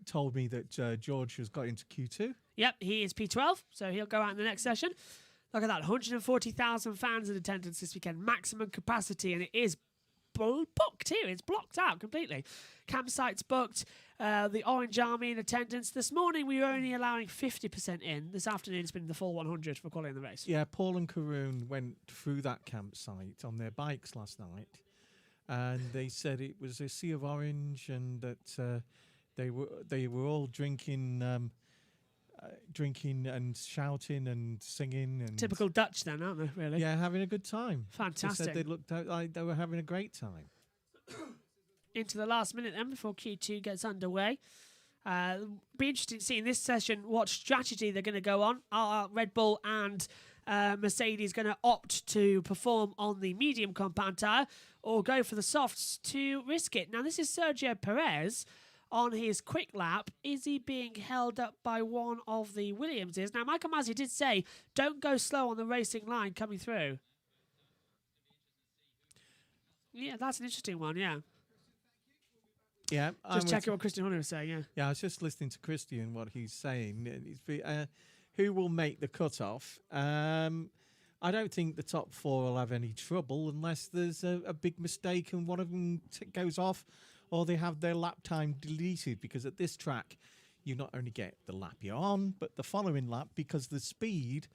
told me that George has got into Q2. Yep, he is P12, so he'll go out in the next session. Look at that, 140,000 fans in attendance this weekend, maximum capacity, and it is booked too. It's blocked out completely. Campsites booked. The Orange Army in attendance. This morning we were only allowing 50% in. This afternoon it's been the full 100 for qualifying the race. Yeah, Paul and Karoon went through that campsite on their bikes last night, and they said it was a sea of orange, and that they were all drinking and shouting and singing and Typical Dutch then, aren't they, really? yeah, having a good time. Fantastic. They said they looked out like they were having a great time. Into the last minute then before Q2 gets underway. Be interesting to see in this session what strategy they're going to go on. Are Red Bull and Mercedes going to opt to perform on the medium compound tyre or go for the softs to risk it? Now, this is Sergio Perez on his quick lap. Is he being held up by one of the Williamses? Now, Michael Masi did say, don't go slow on the racing line coming through. Yeah, that's an interesting one, yeah. Yeah, Just checking what Christian Horner was saying, yeah. Yeah, I was just listening to Christian, what he's saying. Who will make the cut-off? I don't think the top four will have any trouble unless there's a big mistake and one of them goes off or they have their lap time deleted, because at this track you not only get the lap you're on, but the following lap, because the speed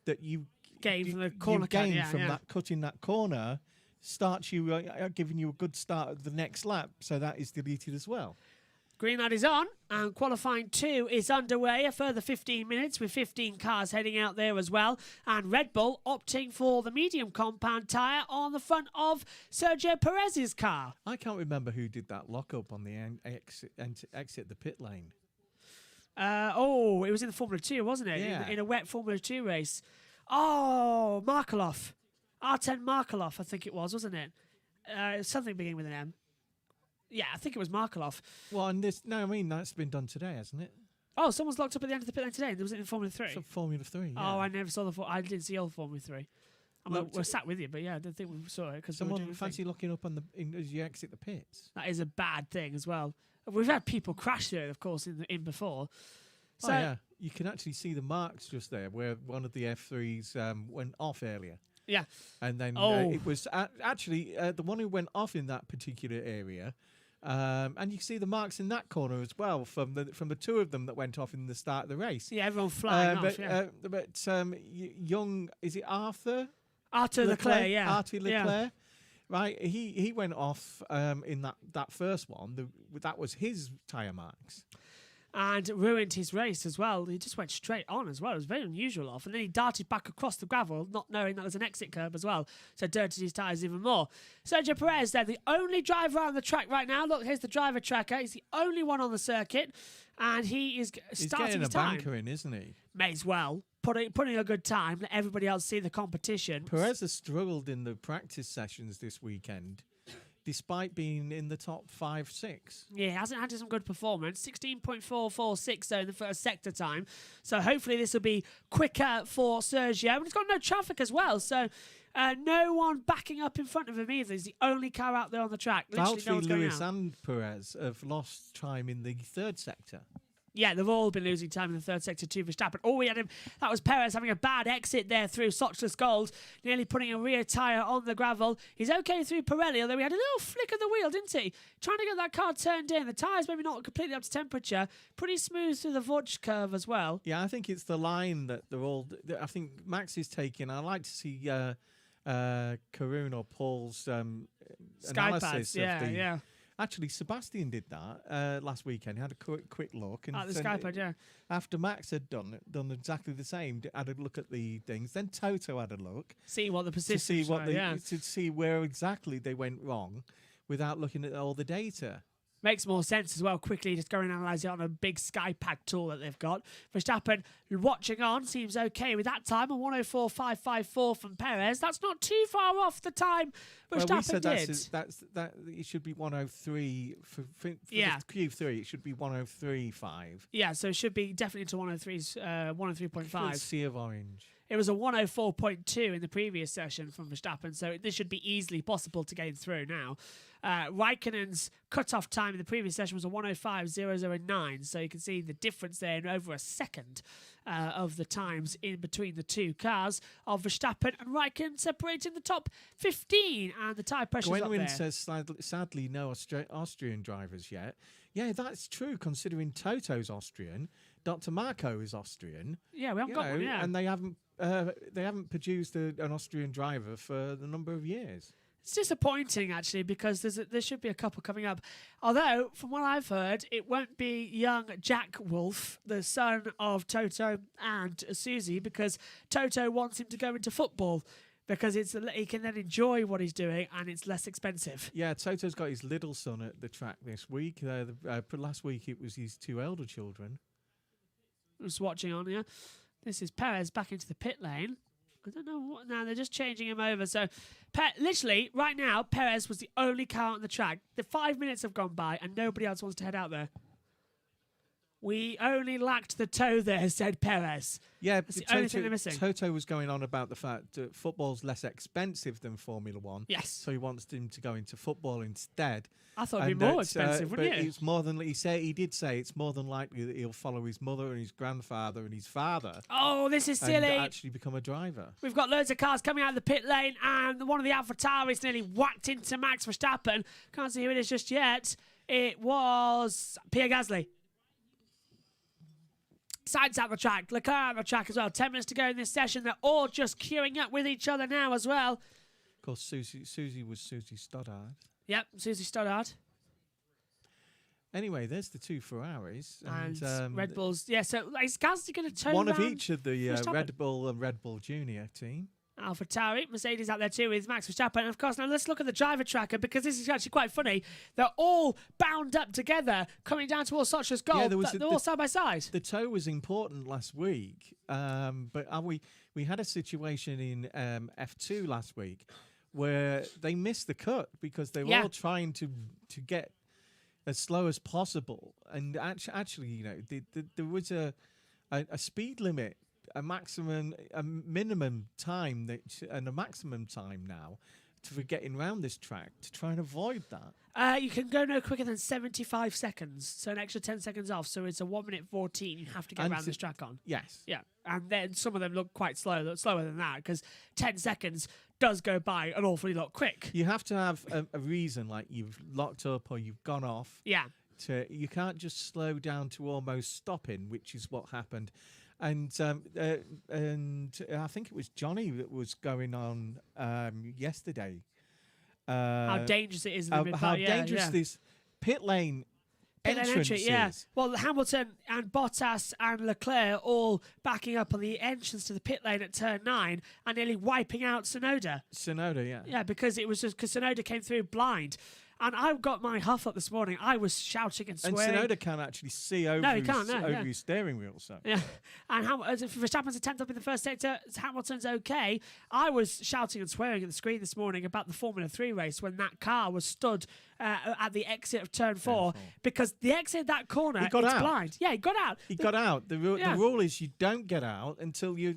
that you gain from the corner that cutting that corner starts you giving you a good start at the next lap, so that is deleted as well. Green light is on, and qualifying 2 is underway. A further 15 minutes with 15 cars heading out there as well. And Red Bull opting for the medium compound tyre on the front of Sergio Perez's car. I can't remember who did that lock-up on the exit the pit lane. It was in the Formula 2, wasn't it? Yeah. In a wet Formula 2 race. Oh, Markelov. Artem Markelov, I think it was, wasn't it? Something beginning with an M. Yeah, I think it was Markelov. Well, and that's been done today, hasn't it? Oh, someone's locked up at the end of the pit lane today. Was it in Formula 3? So Formula 3, yeah. Oh, I never saw I didn't see all Formula 3. We're sat with you, but yeah, I don't think we saw it. Because someone fancy looking up as you exit the pits. That is a bad thing as well. We've had people crash there, of course, in before. So, yeah, you can actually see the marks just there where one of the F3s went off earlier. Yeah. And then it was actually the one who went off in that particular area. And you can see the marks in that corner as well from the two of them that went off in the start of the race. Yeah, everyone flying off. Young, is it Arthur? Arthur Leclerc, yeah. Arthur Leclerc. Yeah. Right, he went off in that first one. That was his tyre marks. And ruined his race as well. He just went straight on as well. It was very unusual off. And then he darted back across the gravel, not knowing that there's an exit curb as well. So dirted his tyres even more. Sergio Perez, they're the only driver on the track right now. Look, here's the driver tracker. He's the only one on the circuit. And he is starting his time. He's getting a banker in, isn't he? May as well. Putting a good time. Let everybody else see the competition. Perez has struggled in the practice sessions this weekend, despite being in the top 5-6. Yeah, he hasn't had some good performance. 16.446 though in the first sector time. So hopefully this will be quicker for Sergio. But it's got no traffic as well. So no one backing up in front of him either. He's the only car out there on the track. Valtteri, Lewis and Perez have lost time in the third sector. Yeah, they've all been losing time in the third sector to Verstappen. We had him. That was Perez having a bad exit there through Sochless Gold, nearly putting a rear tyre on the gravel. He's okay through Pirelli, although he had a little flick of the wheel, didn't he? Trying to get that car turned in. The tyres maybe not completely up to temperature. Pretty smooth through the Vosges curve as well. Yeah, I think it's the line that they're all... I think Max is taking... I'd like to see Karun or Paul's analysis of the... Yeah. Actually, Sebastian did that last weekend. He had a quick look. And the Skypad, yeah. After Max had done exactly the same, had a look at the things. Then Toto had a look. See what the persistence to see where exactly they went wrong without looking at all the data. Makes more sense as well, quickly just go and analyse it on a big Skypad tool that they've got. Verstappen watching on, seems okay with that time, a 1:04.554 from Perez. That's not too far off the time Verstappen did. That it should be 1:03 for the Q3. It should be 1:03.5. Yeah, so it should be definitely to 1:03.5. Sea of orange. It was a 1:04.2 in the previous session from Verstappen, so this should be easily possible to gain through now. Raikkonen's cut-off time in the previous session was a 1:05.009, so you can see the difference there in over a second of the times in between the two cars of Verstappen and Raikkonen, separating the top 15, and the tyre pressure's up Gwenwyn there. says, sadly, no Austrian drivers yet. Yeah, that's true, considering Toto's Austrian, Dr. Marco is Austrian. Yeah, we haven't got one, yeah. And they haven't produced an Austrian driver for a number of years. It's disappointing, actually, because there should be a couple coming up. Although, from what I've heard, it won't be young Jack Wolf, the son of Toto and Susie, because Toto wants him to go into football because he can then enjoy what he's doing and it's less expensive. Yeah, Toto's got his little son at the track this week. Last week it was his two elder children. I was watching on here. This is Perez back into the pit lane. I don't know what now. They're just changing him over. So, literally, right now, Perez was the only car on the track. The 5 minutes have gone by and nobody else wants to head out there. We only lacked the toe there, said Perez. Yeah, That's the only thing they're missing. Toto was going on about the fact that football's less expensive than Formula One. Yes. So he wants him to go into football instead. I thought it'd be more expensive, but wouldn't it? It's more than he did say it's more than likely that he'll follow his mother and his grandfather and his father. Oh, this is and silly. actually become a driver. We've got loads of cars coming out of the pit lane, and one of the AlphaTauris nearly whacked into Max Verstappen. Can't see who it is just yet. It was Pierre Gasly. Sainz out the track, Leclerc out the track as well. 10 minutes to go in this session. They're all just queuing up with each other now as well. Of course, Susie was Susie Stoddard. Yep, Susie Stoddard. Anyway, there's the two Ferraris. And Red Bulls. Yeah, so is Gasly going to turn one around of each of the Verstappen? Red Bull and Red Bull Junior team. AlphaTauri, Mercedes out there too with Max Verstappen. And of course, now let's look at the driver tracker because this is actually quite funny. They're all bound up together, coming down towards Socha's goal. Yeah, they're all side by side. The toe was important last week, but we had a situation in F2 last week where they missed the cut because they were all trying to get as slow as possible. And actually, there was a speed limit. A minimum time and a maximum time now for getting around this track to try and avoid that. You can go no quicker than 75 seconds, so an extra 10 seconds off. So it's a 1:14. You have to get around this track on. Yes. Yeah, and then some of them look quite slower than that because 10 seconds does go by an awfully lot quick. You have to have a reason, like you've locked up or you've gone off. Yeah. You can't just slow down to almost stopping, which is what happened. And I think it was Johnny that was going on yesterday. How dangerous it is. How dangerous this pit lane entrance is. Well, Hamilton and Bottas and Leclerc all backing up on the entrance to the pit lane at turn 9 and nearly wiping out Tsunoda. Yeah, because it was just because Tsunoda came through blind. And I got my huff up this morning. I was shouting and swearing. And Tsunoda can't actually see over his steering wheel. So yeah, and Verstappen's a 10th up in the first sector. Hamilton's okay. I was shouting and swearing at the screen this morning about the Formula 3 race when that car was stood at the exit of turn 4 because the exit of that corner it's blind. Yeah, he got out. He got out. The rule is you don't get out until you're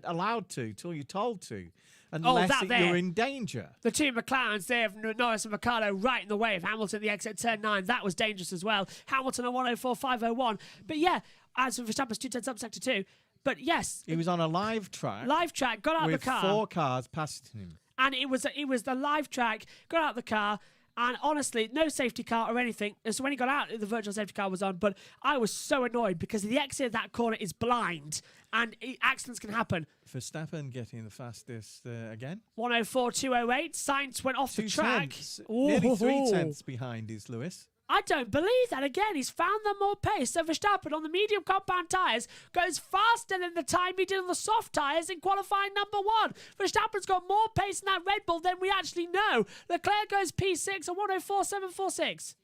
allowed to, till you're told to. Unless you're in danger. The two McLarens there of Norris and Ricciardo right in the way of Hamilton at the exit turn 9. That was dangerous as well. Hamilton at 1:04.501. But yeah, as for Verstappen's 2/10 up sector 2. But yes. He was on a live track. Got out of the car. With 4 cars passing him. And it was the live track, got out of the car. And honestly, no safety car or anything. So when he got out, the virtual safety car was on. But I was so annoyed because the exit of that corner is blind. And accidents can happen. Verstappen getting the fastest again. 1:04.208. Sainz went off the track. Nearly 3 tenths behind is Lewis. I don't believe that again. He's found them more pace. So Verstappen on the medium compound tyres goes faster than the time he did on the soft tyres in qualifying number 1. Verstappen's got more pace in that Red Bull than we actually know. Leclerc goes P6 at 1:04.746.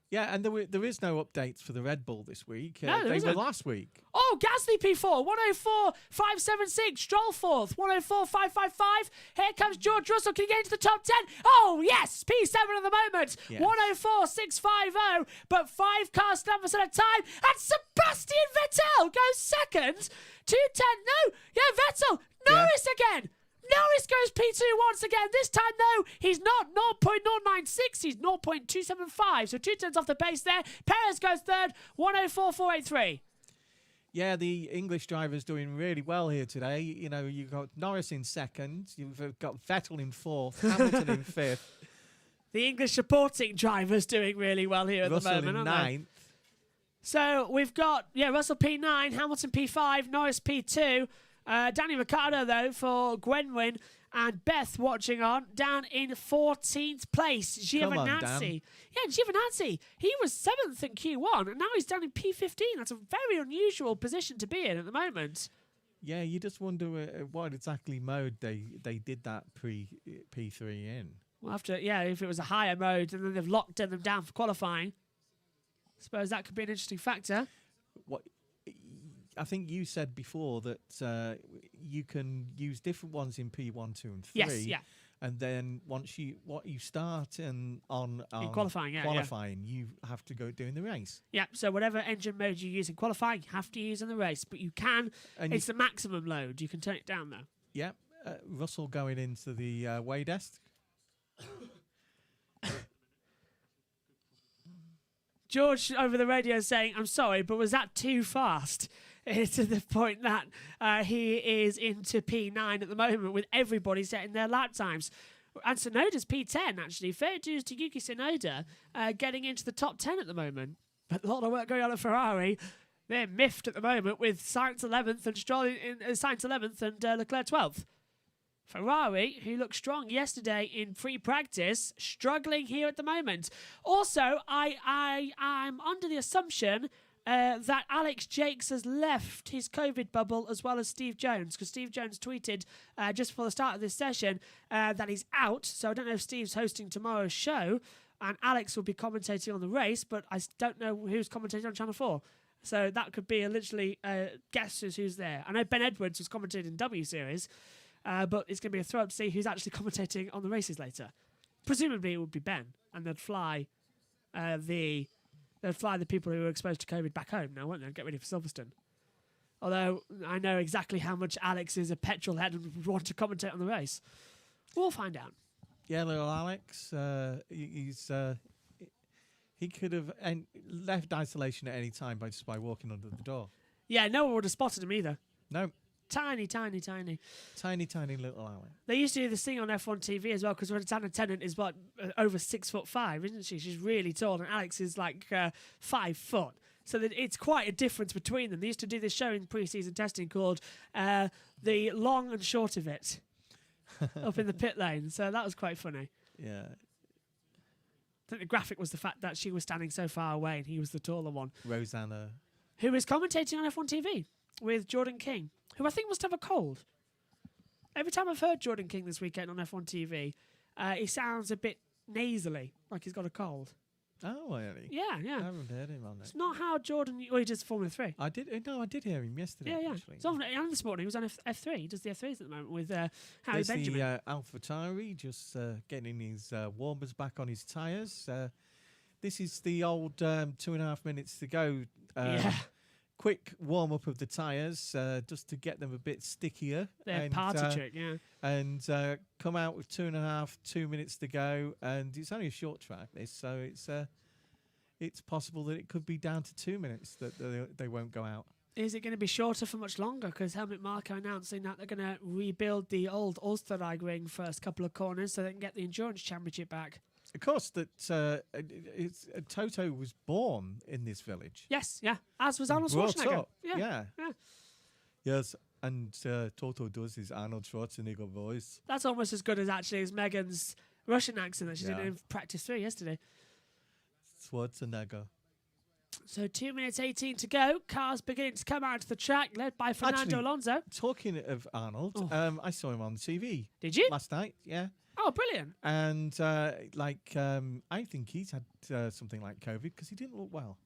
Yeah, and there is no updates for the Red Bull this week. No, they were last week. Oh, Gasly P4, 1:04.576. Stroll 4th, 1:04.555. Here comes George Russell. Can he get into the top 10? Oh, yes, P7 at the moment. Yes. 1:04.650. But 5 cars numbers at a time. And Sebastian Vettel goes second. 2:10. No, yeah, Vettel. Norris again. Norris goes P2 once again. This time, though, he's not 0.096. He's 0.275. So 2 tenths off the pace there. Perez goes third, 104.483. Yeah, the English driver's doing really well here today. You know, you've got Norris in second. You've got Vettel in fourth. Hamilton in fifth. The English supporting driver's doing really well here at Russell the moment, in aren't they? ninth. So we've got, Russell P9, Hamilton P5, Norris P2. Danny Ricciardo, though, for Gwenwyn. And Beth watching on, down in 14th place. Come on, Dan. Giovinazzi. Yeah, Giovinazzi. He was 7th in Q1, and now he's down in P15. That's a very unusual position to be in at the moment. Yeah, you just wonder what exactly mode they did that P3 in. Well, if it was a higher mode, and then they've locked them down for qualifying. I suppose that could be an interesting factor. What I think you said before that you can use different ones in P1, 2, and 3. Yes, yeah. And then once you start on qualifying, you have to go doing the race. Yeah, so whatever engine mode you use in qualifying, you have to use in the race. But you can, And it's the maximum load. You can turn it down, though. Yeah, Russell going into the weigh desk. George over the radio saying, "I'm sorry, but was that too fast?" To the point that he is into P9 at the moment with everybody setting their lap times. And Tsunoda's P10, actually. Fair dues to Yuki Tsunoda getting into the top 10 at the moment. But a lot of work going on at Ferrari. They're miffed at the moment with Sainz 11th and Sainz 11th and Leclerc 12th. Ferrari, who looked strong yesterday in free practice, struggling here at the moment. Also, I'm under the assumption that Alex Jakes has left his COVID bubble as well as Steve Jones, because Steve Jones tweeted just before the start of this session that he's out. So I don't know if Steve's hosting tomorrow's show and Alex will be commentating on the race, but I don't know who's commentating on Channel 4. So that could be literally guess who's there. I know Ben Edwards was commentating in W Series, but it's going to be a throw-up to see who's actually commentating on the races later. Presumably it would be Ben, and they'd fly the people who were exposed to COVID back home now, won't they? Get ready for Silverstone. Although I know exactly how much Alex is a petrol head and would want to commentate on the race. We'll find out. Yeah, little Alex. He could have left isolation at any time by walking under the door. Yeah, no one would have spotted him either. No. Tiny. Tiny little Alex. They used to do this thing on F1 TV as well, because Rosanna Tennant is over 6'5", isn't she? She's really tall, and Alex is like 5 foot. So that it's quite a difference between them. They used to do this show in pre-season testing called The Long and Short of It up in the pit lane. So that was quite funny. Yeah. I think the graphic was the fact that she was standing so far away and he was the taller one. Rosanna. Who is commentating on F1 TV with Jordan King, who I think must have a cold. Every time I've heard Jordan King this weekend on F1 TV, he sounds a bit nasally, like he's got a cold. Oh, really? Yeah. I haven't heard him on that. It's not how Jordan... Well, he does Formula 3. I did hear him yesterday, Yeah. actually. And this morning he was on F3. He does the F3s at the moment with Harry Benjamin. The AlphaTauri just getting his warmers back on his tyres. This is the old 2.5 minutes to go. Quick warm-up of the tyres just to get them a bit stickier. They're party trick, yeah. And come out with 2 minutes to go. And it's only a short track, this, so it's possible that it could be down to 2 minutes that they won't go out. Is it going to be shorter for much longer? Because Helmut Marko announcing that they're going to rebuild the old Österreich ring first couple of corners so they can get the Endurance Championship back. Of course, that Toto was born in this village. Yes, yeah. As was Arnold Brought Schwarzenegger. up, yeah. Yes, and Toto does his Arnold Schwarzenegger voice. That's almost as good as Megan's Russian accent that she did in practice 3 yesterday. Schwarzenegger. So 2 minutes 18 to go. Cars beginning to come out to the track, led by Fernando Alonso. Talking of Arnold, I saw him on the TV. Did you? Last night, yeah. Oh, brilliant. And I think he's had something like COVID because he didn't look well.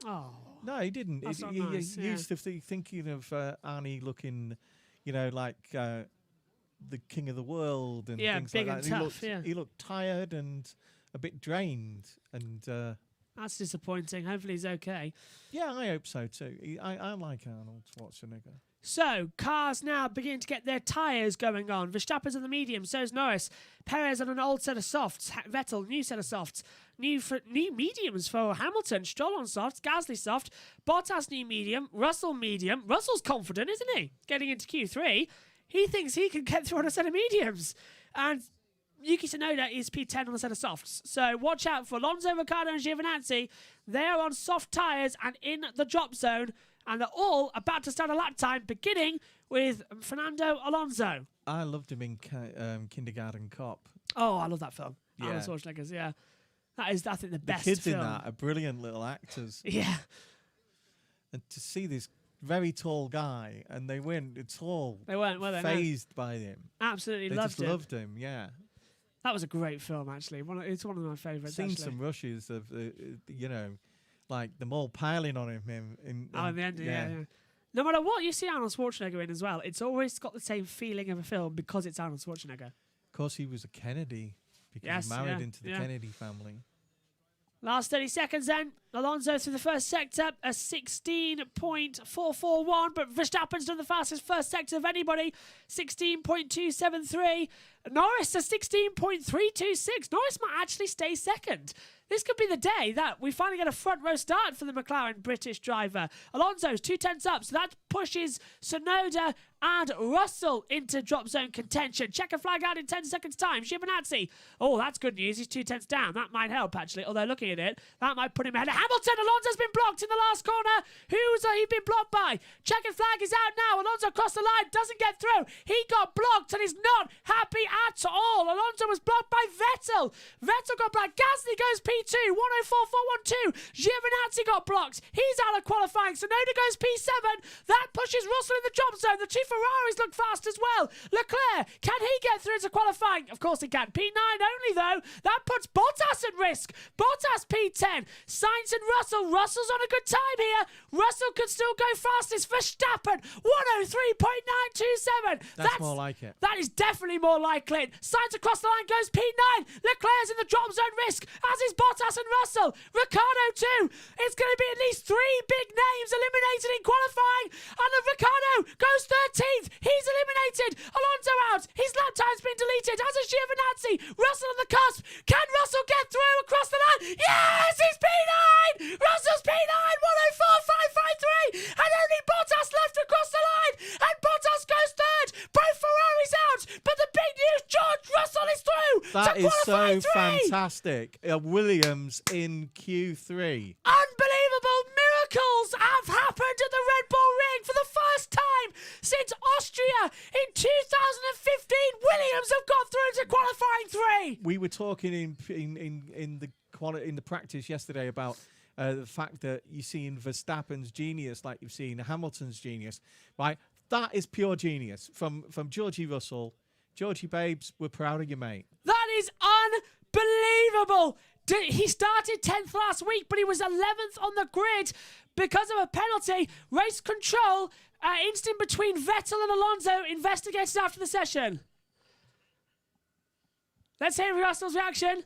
Oh. No, he didn't. That's not He nice, used to thinking of Arnie looking, like the king of the world and things big like that. and tough, He looked tired and a bit drained. And that's disappointing. Hopefully he's okay. yeah, I hope so too. I like Arnold Schwarzenegger. So, cars now beginning to get their tyres going on. Verstappen's on the medium, so is Norris. Perez on an old set of softs. Vettel, new set of softs. New mediums for Hamilton. Stroll on softs. Gasly soft. Bottas new medium. Russell medium. Russell's confident, isn't he? Getting into Q3. He thinks he can get through on a set of mediums. And Yuki Tsunoda is P10 on a set of softs. So watch out for Alonso, Ricciardo and Giovinazzi. They are on soft tyres and in the drop zone. And they're all about to start a lap time, beginning with Fernando Alonso. I loved him in Kindergarten Cop. Oh, I love that film. Yeah. Arnold Schwarzenegger's, yeah. That is, I think, the best kids film. in that are brilliant little actors. Yeah. And to see this very tall guy, and they weren't at all They weren't, were they? No. phased by him. Absolutely They loved just it. loved him, yeah. That was a great film, actually. It's one of my favourites, Seen actually. some rushes of, like them all piling on him. In the end, yeah. No matter what you see Arnold Schwarzenegger in as well, it's always got the same feeling of a film because it's Arnold Schwarzenegger. Of course, he was a Kennedy because Yes, he married yeah, into the yeah. Kennedy family. Last 30 seconds then. Alonso through the first sector, a 16.441, but Verstappen's done the fastest first sector of anybody, 16.273. Norris a 16.326. Norris might actually stay second. This could be the day that we finally get a front row start for the McLaren British driver. Alonso's 2/10 up, so that pushes Tsunoda and Russell into drop zone contention. Checker flag out in 10 seconds time. Giovinazzi. Oh, that's good news. He's 2/10 down. That might help, actually. Although looking at it, that might put him ahead of Hamilton. Alonso's been blocked in the last corner. Who's he been blocked by? Checker flag is out now. Alonso crossed the line. Doesn't get through. He got blocked and is not happy at all. Alonso was blocked by Vettel. Vettel got blocked. Gasly goes P2. 104.412. Giovinazzi got blocked. He's out of qualifying. Tsunoda goes P7. That pushes Russell in the drop zone. The two Ferraris look fast as well. Leclerc, can he get through to qualifying? Of course he can. P9 only though. That puts Bottas at risk. Bottas P10. Sainz and Russell. Russell's on a good time here. Russell could still go fastest. Verstappen 103.927. That's more like it. That is definitely more likely. Sainz across the line goes P9. Leclerc's in the drop zone risk, as is Bottas and Russell. Ricciardo too. It's going to be at least 3 big names eliminated in qualifying. And then Ricciardo goes 13th. He's eliminated. Alonso out. His lap time's been deleted, as is Giovinazzi. Russell on the cusp. Can Russell get through across the line? Yes, he's P9. Russell's P9. 104.553. And only Bottas left across the line. And Bottas goes third. Both Ferraris out. But the big news, George Russell is through. That to is so qualifying 3. fantastic. Williams in Q3. Unbelievable miracles have happened at the Red Bull Ring for the first time since Austria in 2015. Williams have got through to qualifying 3. We were talking in the practice yesterday about the fact that you've seen Verstappen's genius like you've seen Hamilton's genius, right? That is pure genius from Georgie Russell. Georgie Babes, we're proud of you, mate. That is unbelievable. He started 10th last week, but he was 11th on the grid because of a penalty. Race control, instant between Vettel and Alonso, investigated after the session. Let's hear Russell's reaction.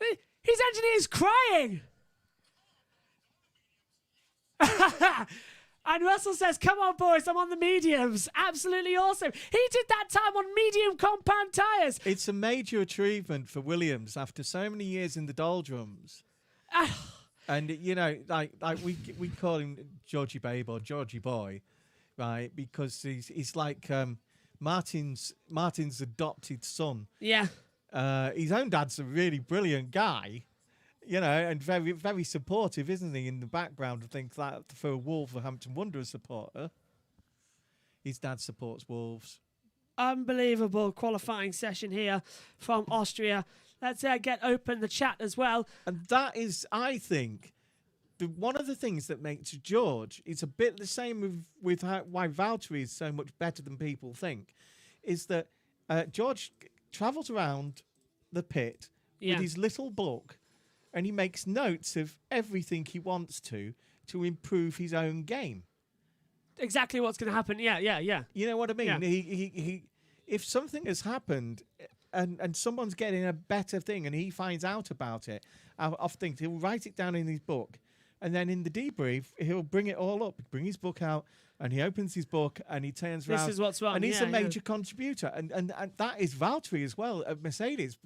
His engineer is crying. And Russell says, come on, boys, I'm on the mediums. Absolutely awesome. He did that time on medium compound tyres. It's a major achievement for Williams after so many years in the doldrums. And, you know, like we call him Georgie Babe or Georgie Boy, right? Because he's like Martin's adopted son. Yeah. His own dad's a really brilliant guy. You know, and very, very supportive, isn't he, in the background of things like for a Wolverhampton Wanderers supporter. His dad supports Wolves. Unbelievable qualifying session here from Austria. Let's get open the chat as well. And that is, I think, one of the things that makes George, it's a bit the same with why Valtteri is so much better than people think, is that George travels around the pit with his little book, and he makes notes of everything he wants to improve his own game. Exactly what's going to happen. Yeah. You know what I mean? Yeah. He if something has happened and someone's getting a better thing and he finds out about it, I often think he'll write it down in his book, And then in the debrief, he'll bring it all up, bring his book out, and he opens his book and he turns This around. is what's wrong. And he's yeah, a major contributor. And that is Valtteri as well at Mercedes.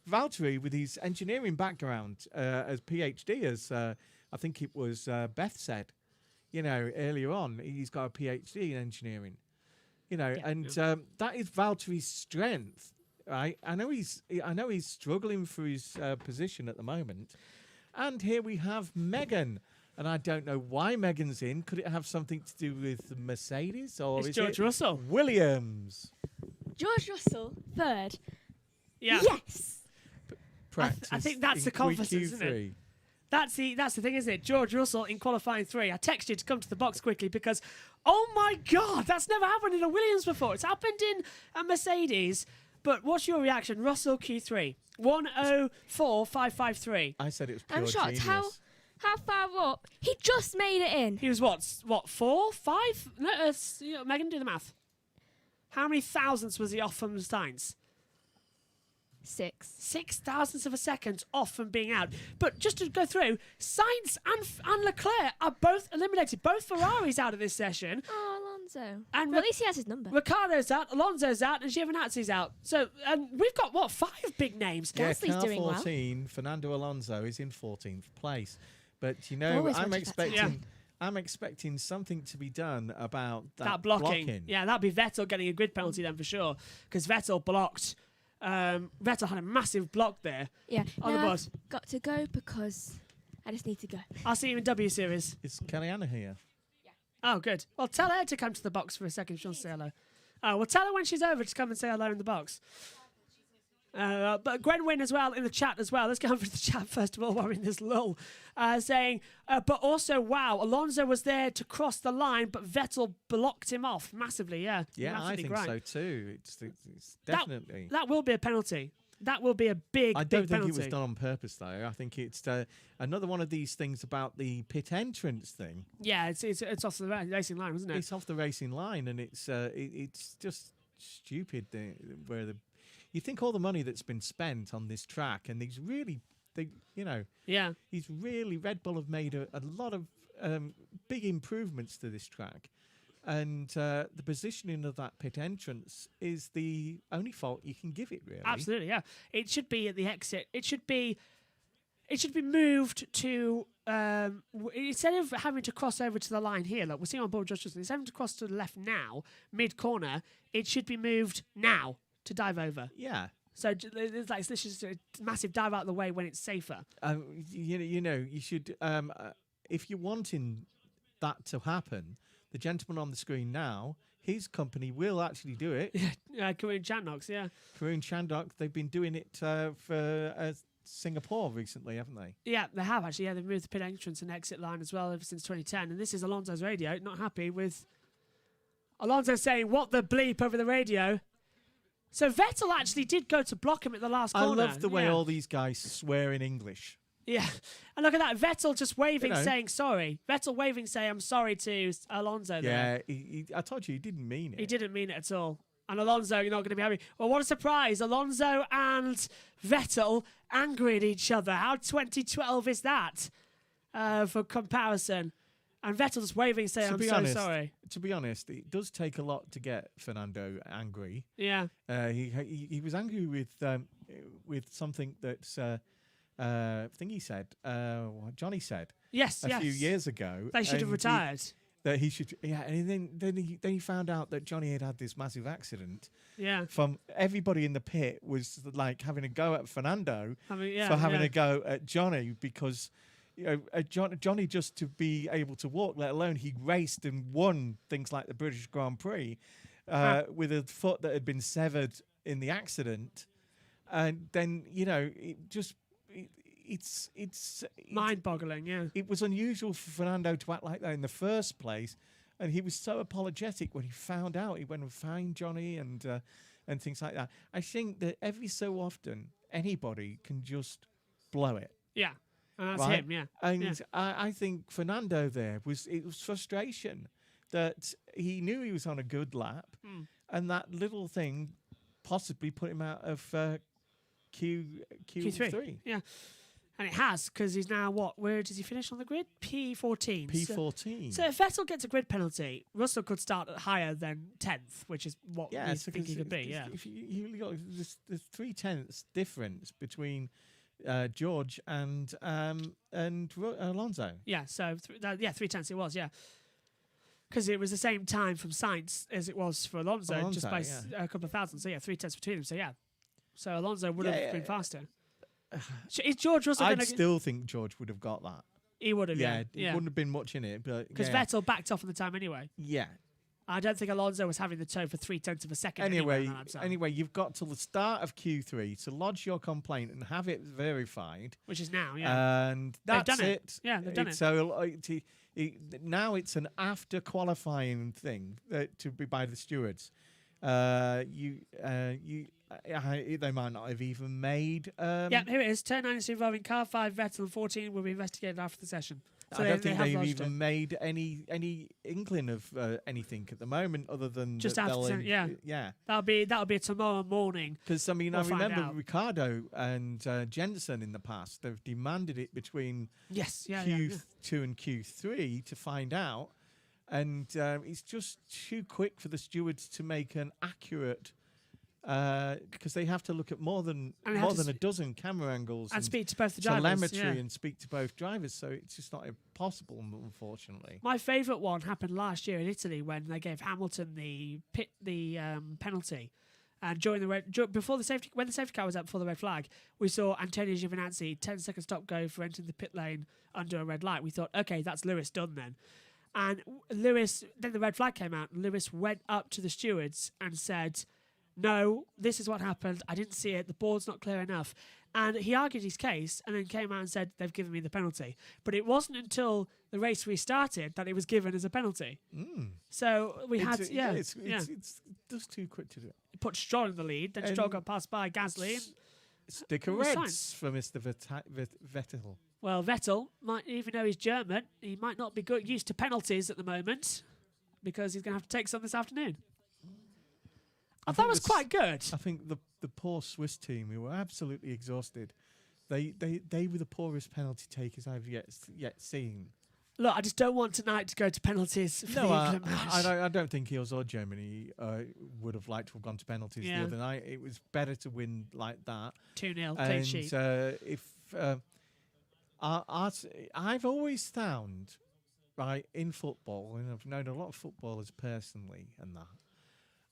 Valtteri, with his engineering background as PhD, as I think it was Beth said, earlier on, he's got a PhD in engineering. That is Valtteri's strength, right? I know he's struggling for his position at the moment. And here we have Megan. And I don't know why Megan's in. Could it have something to do with Mercedes or It's is George it Russell. Williams? George Russell, third. Yeah. Yes. Practice think that's the in confidence, isn't it? Q3. That's the thing, isn't it? George Russell in qualifying 3. I texted you to come to the box quickly because, oh my God, that's never happened in a Williams before. It's happened in a Mercedes. But what's your reaction? Russell Q3. 104.553. I said it was pure I'm shocked. genius. How far up? He just made it in. He was what, 4, 5? No, Megan, do the math. How many thousandths was he off from Sainz? 6. 6 thousandths of a second off from being out. But just to go through, Sainz and Leclerc are both eliminated. Both Ferraris out of this session. Oh, Alonso. And But at least he has his number. Ricciardo's out, Alonso's out, and Giovinazzi's out. So, and we've got, 5 big names? Yeah, Gasly's car doing well. 14, Fernando Alonso is in 14th place. But, Always I'm wanted that to expecting... happen. I'm expecting something to be done about That blocking. Yeah, that'd be Vettel getting a grid penalty then for sure. Because Vettel blocked. Vettel had a massive block there Yeah. on the Now bus. I've got to go because I just need to go. I'll see you in W Series. Is Kellyanne here? Oh, good. Well, tell her to come to the box for a second if she wants to say hello. Well, tell her when she's over to come and say hello in the box. But Gwen Wynn as well in the chat as well. Let's go over to the chat first of all while we're in this lull. Saying, but also, wow, Alonso was there to cross the line, but Vettel blocked him off massively. Yeah, Yeah, you're I absolutely think right. so too. It's definitely... That will be a penalty. That will be a big, I big don't think penalty. it was done on purpose, though. I think it's another one of these things about the pit entrance thing. Yeah, it's off the racing line, isn't it? It's off the racing line, and it's just stupid. You think all the money that's been spent on this track, and Yeah. he's really Red Bull have made a lot of big improvements to this track. And the positioning of that pit entrance is the only fault you can give it, really. Absolutely, yeah. It should be at the exit. It should be moved to instead of having to cross over to the line here. Look, we're seeing on board Josh Johnson. Instead of having to cross to the left now, mid corner, it should be moved now to dive over. Yeah. So it's like this is a massive dive out of the way when it's safer. You should if you're wanting that to happen. The gentleman on the screen now, his company will actually do it. Karun Chandhok, yeah. Karun Chandhok, they've been doing it for Singapore recently, haven't they? Yeah, they have actually. Yeah, they've moved the pit entrance and exit line as well ever since 2010. And this is Alonso's radio, not happy with Alonso saying, "What the bleep" over the radio. So Vettel actually did go to block him at the last corner. I love the way yeah. all these guys swear in English. Yeah, and look at that. Vettel just waving, You know. saying sorry. Vettel waving, saying I'm sorry to Alonso there. Yeah, I told you he didn't mean it. He didn't mean it at all. And Alonso, you're not going to be happy. Well, what a surprise. Alonso and Vettel angry at each other. How 2012 is that for comparison? And Vettel just waving, saying, I'm so sorry. To be honest, it does take a lot to get Fernando angry. Yeah. He was angry with something that's... thing he said, Johnny said Yes, a few years ago. They should have and retired. That he should, yeah. And then he found out that Johnny had this massive accident. Yeah. From everybody in the pit was like having a go at Fernando Yeah, for having a go at Johnny because Johnny just to be able to walk, let alone he raced and won things like the British Grand Prix with a foot that had been severed in the accident, and then it's mind-boggling. Yeah, it was unusual for Fernando to act like that in the first place, and he was so apologetic when he found out. He went and found Johnny and things like that. I think that every so often anybody can just blow it. Yeah, and that's right? him. Yeah, and yeah. I think Fernando there was frustration that he knew he was on a good lap, and that little thing possibly put him out of Q3. Yeah. And it has, because he's now what? Where does he finish on the grid? P14. P14. So if Vettel gets a grid penalty, Russell could start at higher than 10th, which is what we so think he could be. if- Yeah. If you got there's 3/10 difference between George and Alonso. Yeah, so 3/10 it was, yeah. Because it was the same time from Sainz as it was for Alonso just by a couple of thousand. So yeah, 3/10 between them. So yeah. So Alonso would have been faster. Is George Russell going I'd to... still think George would have got that. He would have, yeah. It wouldn't have been much in it, but Because Vettel backed off on the time anyway. yeah. I don't think Alonso was having the toe for 0.3 of a second. Anyway, Anyway, you've got till the start of Q3 to lodge your complaint and have it verified, which is now, yeah. and that's done it. it. Yeah, they've done it. So now it's an after qualifying thing to be by the stewards. They might not have even made. Yeah, here it is. Turn 9 is involving car 5, Vettel, and 14 will be investigated after the session. So I don't think have they've lodged even it. made any inkling of anything at the moment, other than Just that after, yeah. That'll be tomorrow morning. Because I mean, We'll I find remember out. Ricardo and Jensen in the past. They've demanded it between Yes, yeah, Q2 and Q3 to find out, and it's just too quick for the stewards to make an accurate. Because they have to look at more than a dozen camera angles and speak to both the drivers. telemetry and speak to both drivers, so it's just not possible, unfortunately. My favourite one happened last year in Italy when they gave Hamilton the penalty, and when the safety car was up before the red flag, we saw Antonio Giovinazzi 10-second stop go for entering the pit lane under a red light. We thought, okay, that's Lewis done then. And then the red flag came out, and Lewis went up to the stewards and said, no, this is what happened. I didn't see it. The board's not clear enough. And he argued his case and then came out and said, they've given me the penalty. But it wasn't until the race restarted that it was given as a penalty. So it's just too quick to do it. It put Stroll in the lead. Then Stroll got passed by Gasly. Sticker it was reds science. for Mr. Vettel. Well, Vettel, even though he's German, he might not be used to penalties at the moment because he's going to have to take some this afternoon. That was quite good. I think the poor Swiss team, who were absolutely exhausted, they were the poorest penalty takers I've yet seen. Look, I just don't want tonight to go to penalties for the England match. I don't think Eels or Germany would have liked to have gone to penalties the other night. It was better to win like that. 2-0, clean sheet. I've always found, right, in football, and I've known a lot of footballers personally and that,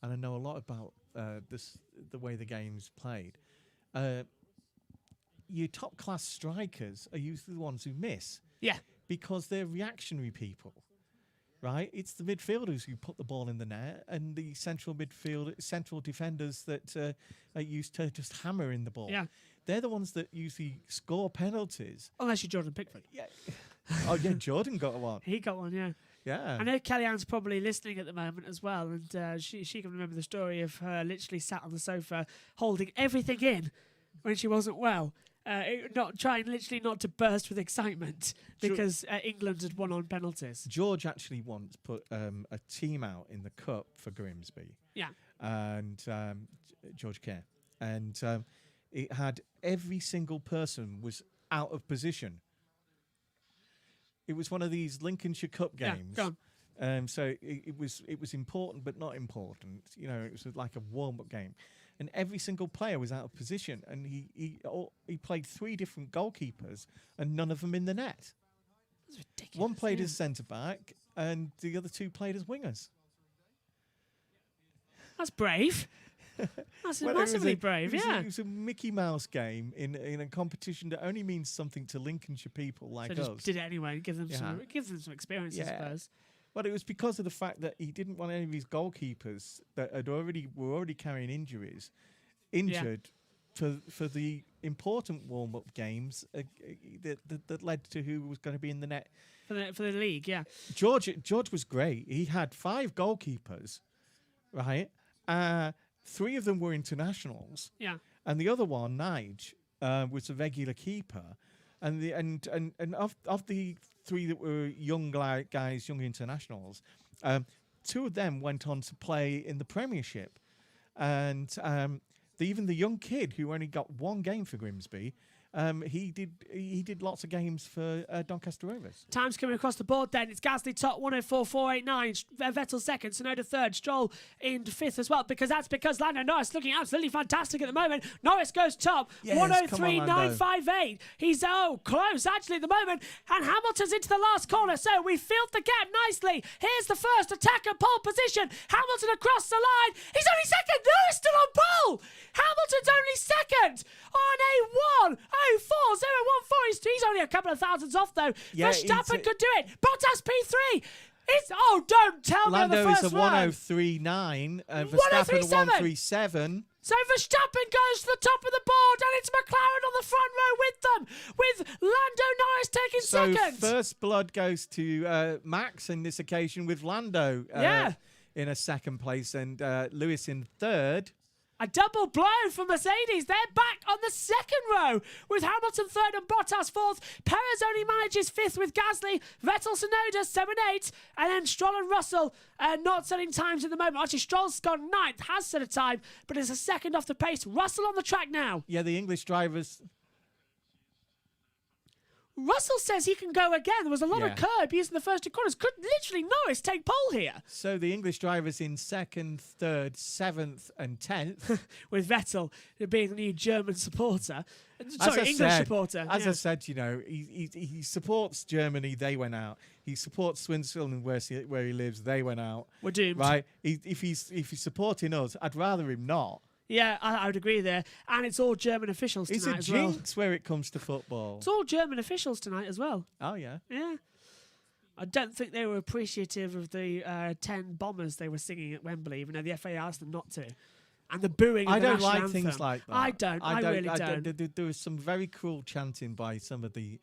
and I know a lot about the way the game's played. Your top-class strikers are usually the ones who miss. Yeah. Because they're reactionary people, right? It's the midfielders who put the ball in the net, and the central defenders that are used to just hammer in the ball. Yeah. They're the ones that usually score penalties. Unless you're Jordan Pickford. Yeah. Oh, yeah, Jordan got one. He got one, yeah. Yeah. I know Kellyanne's probably listening at the moment as well, and she can remember the story of her literally sat on the sofa holding everything in when she wasn't well, trying literally not to burst with excitement because England had won on penalties. George actually once put a team out in the cup for Grimsby. Yeah. And George Kerr. And it had every single person was out of position. It was one of these Lincolnshire Cup games. Yeah, go on. So it was important, but not important. You know, it was like a warm-up game, and every single player was out of position. And he played 3 different goalkeepers, and none of them in the net. That's ridiculous. One played as centre back, and the other 2 played as wingers. That's brave. That's massively brave. It was a Mickey Mouse game in a competition that only means something to Lincolnshire people like so us. Just did it anyway. Give them some experience, I suppose. But it was because of the fact that he didn't want any of his goalkeepers that were already carrying injuries injured for the important warm-up games that led to who was going to be in the net for the league. Yeah, George was great. He had 5 goalkeepers, right? 3 of them were internationals. Yeah, and the other one, Nige, was a regular keeper, and of the 3 that were young guys, young internationals, 2 of them went on to play in the Premiership, and even the young kid who only got 1 game for Grimsby he did lots of games for Doncaster Rovers. Time's coming across the board then. It's Gasly top 104.489. Vettel second. Tsunoda third. Stroll in fifth as well. Because Lando Norris looking absolutely fantastic at the moment. Norris goes top. Yes, 103.958. He's close actually at the moment. And Hamilton's into the last corner. So we filled the gap nicely. Here's the first attack at pole position. Hamilton across the line. He's only second. Norris still on pole. Hamilton's only second on a 1:04.014. He's only a couple of thousands off though. Yeah, Verstappen could do it. Bottas P3. Don't tell me on Lando the first is a run. 1:03.9. Verstappen a 1:37. So Verstappen goes to the top of the board, and it's McLaren on the front row with them, with Lando Norris taking So second. first blood goes to Max in this occasion, with Lando in a second place and Lewis in third. A double blow for Mercedes. They're back on the second row with Hamilton third and Bottas fourth. Perez only manages fifth with Gasly. Vettel, Tsunoda 7-8. And then Stroll and Russell not setting times at the moment. Actually, Stroll's gone ninth, has set a time, but is a second off the pace. Russell on the track now. Yeah, the English drivers. Russell says he can go again. There was a lot of curb using the first two corners. Could literally Norris take pole here? So the English drivers in second, third, seventh and 10th. With Vettel being the new German supporter. Sorry, English supporter. As I said, he supports Germany. They went out. He supports Switzerland, where he lives. They went out. We're doomed. Right? If he's supporting us, I'd rather him not. Yeah, I would agree there. And it's all German officials tonight It's a as well. jinx where it comes to football. It's all German officials tonight as well. Oh, yeah. Yeah. I don't think they were appreciative of the 10 bombers they were singing at Wembley, even though the FA asked them not to. And the booing of I the don't national like anthem. things like that. I don't. I really don't. There was some very cruel chanting by some of the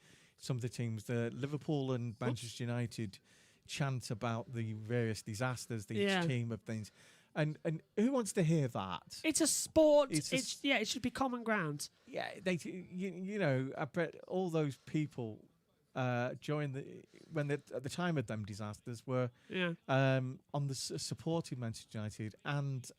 teams. The Liverpool and Manchester United chant about the various disasters that each team of things. And who wants to hear that? It's a sport. It should be common ground. Yeah, I bet all those people at the time of them disasters were on the supporting Manchester United and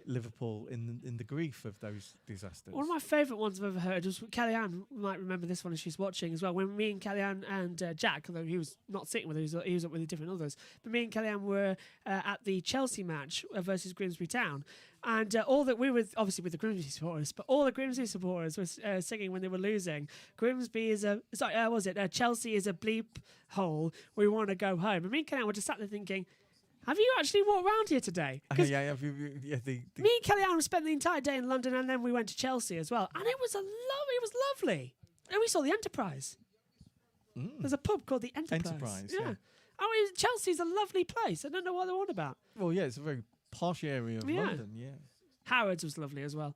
Liverpool in the grief of those disasters. One of my favourite ones I've ever heard was Kellyanne might remember this one if she's watching as well. When me and Kellyanne and Jack, although he was not sitting with her, he was up with the different others, but me and Kellyanne were at the Chelsea match versus Grimsby Town. And we were obviously with the Grimsby supporters, but all the Grimsby supporters were singing when they were losing. Chelsea is a bleep hole. We want to go home. And me and Kellyanne were just sat there thinking, have you actually walked around here today? Me and Kellyanne spent the entire day in London, and then we went to Chelsea as well. And it was lovely. And we saw the Enterprise. There's a pub called the Enterprise. Yeah. Chelsea's a lovely place. I don't know what they're on about. Well, yeah, it's a very posh area of London, yeah. Harrods was lovely as well.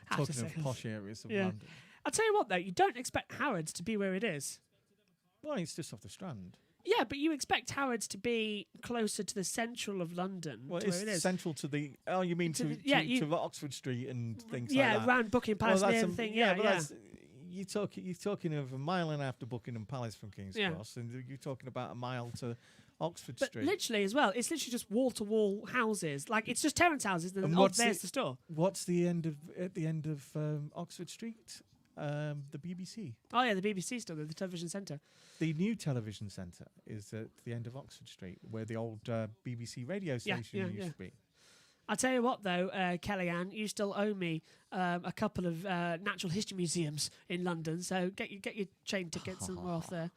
Talking of posh areas of London. I'll tell you what, though, you don't expect Harrods to be where it is. Well, it's just off the Strand. Yeah, but you expect Harrods to be closer to the central of London. Well, to it's where it is. Central to the... Oh, you mean to Oxford Street and things like that? Yeah, around Buckingham Palace near the thing. You're talking of a mile and a half to Buckingham Palace from King's Cross, and you're talking about a mile to Oxford Street. But literally as well, it's literally just wall-to-wall houses. Like, it's just terrace houses, and there's the store. What's at the end of Oxford Street? The BBC. Oh, yeah, the BBC store, the television centre. The new television centre is at the end of Oxford Street, where the old BBC radio station used to be. I'll tell you what, though, Kellyanne, you still owe me a couple of natural history museums in London, so get your train tickets and we're off there.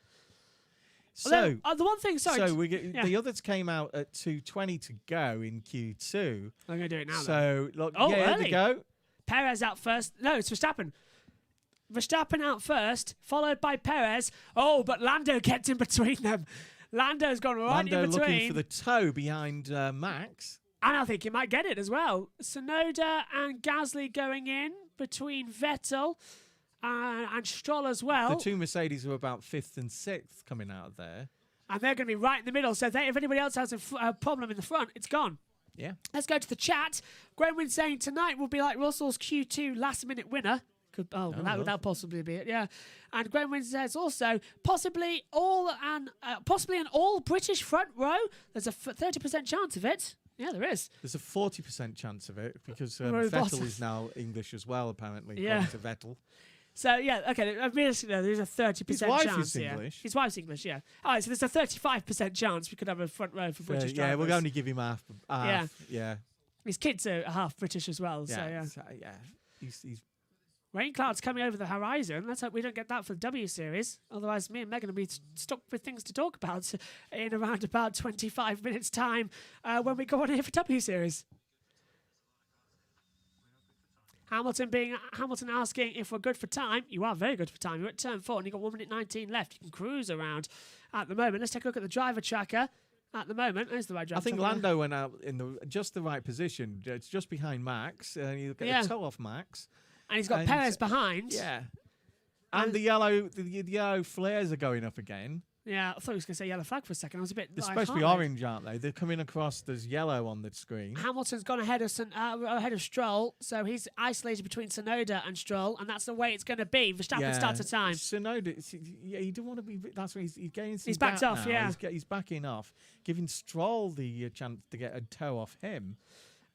So, the one thing, the others came out at 2:20 to go in Q2. I'm going to do it now. So, look, here they go. Perez out first. No, it's Verstappen. Verstappen out first, followed by Perez. Oh, but Lando kept in between them. Lando's gone right in between. Looking for the toe behind Max. And I think he might get it as well. Tsunoda and Gasly going in between Vettel and Stroll as well. The two Mercedes were about 5th and 6th coming out of there. And they're going to be right in the middle. So if anybody else has a problem in the front, it's gone. Yeah. Let's go to the chat. Gwenwyn saying tonight will be like Russell's Q2 last-minute winner. That'll possibly be it, yeah. And Gwenwyn says also possibly an all British front row. There's a 30% chance of it. Yeah, there is. There's a 40% chance of it because Rory Vettel Bottas. is now English as well, apparently, Yeah. according to Vettel. So, yeah, okay, realistically, there's a 30% His wife chance is here. English. His wife's English, yeah. All right, so there's a 35% chance we could have a front row for British Yeah, drivers. we'll only give him half. Yeah. His kids are half British as well, so, yeah. Yeah. He's Rain clouds coming over the horizon. Let's hope we don't get that for the W Series. Otherwise, me and Megan will be stuck with things to talk about in around about 25 minutes' time when we go on here for W Series. Hamilton asking if we're good for time. You are very good for time. You're at turn 4 and you've got 1 minute 19 left. You can cruise around at the moment. Let's take a look at the driver tracker. At the moment, there's the right driver. I think tracker. Lando went out in just the right position. It's just behind Max. You get Yeah. a toe off Max. And he's got and- Perez behind. Yeah. And- And the yellow flares are going up again. Yeah, I thought he was going to say yellow flag for a second. I was a bit. They're like, supposed to be "Hi." orange, aren't they? They're coming across. There's yellow on the screen. Hamilton's gone ahead of Stroll, so he's isolated between Tsunoda and Stroll, and that's the way it's going to be. Verstappen starts a time. Tsunoda, yeah, he didn't want to be. That's why he's getting. He's backed off, now. yeah. He's backing off, giving Stroll the chance to get a toe off him.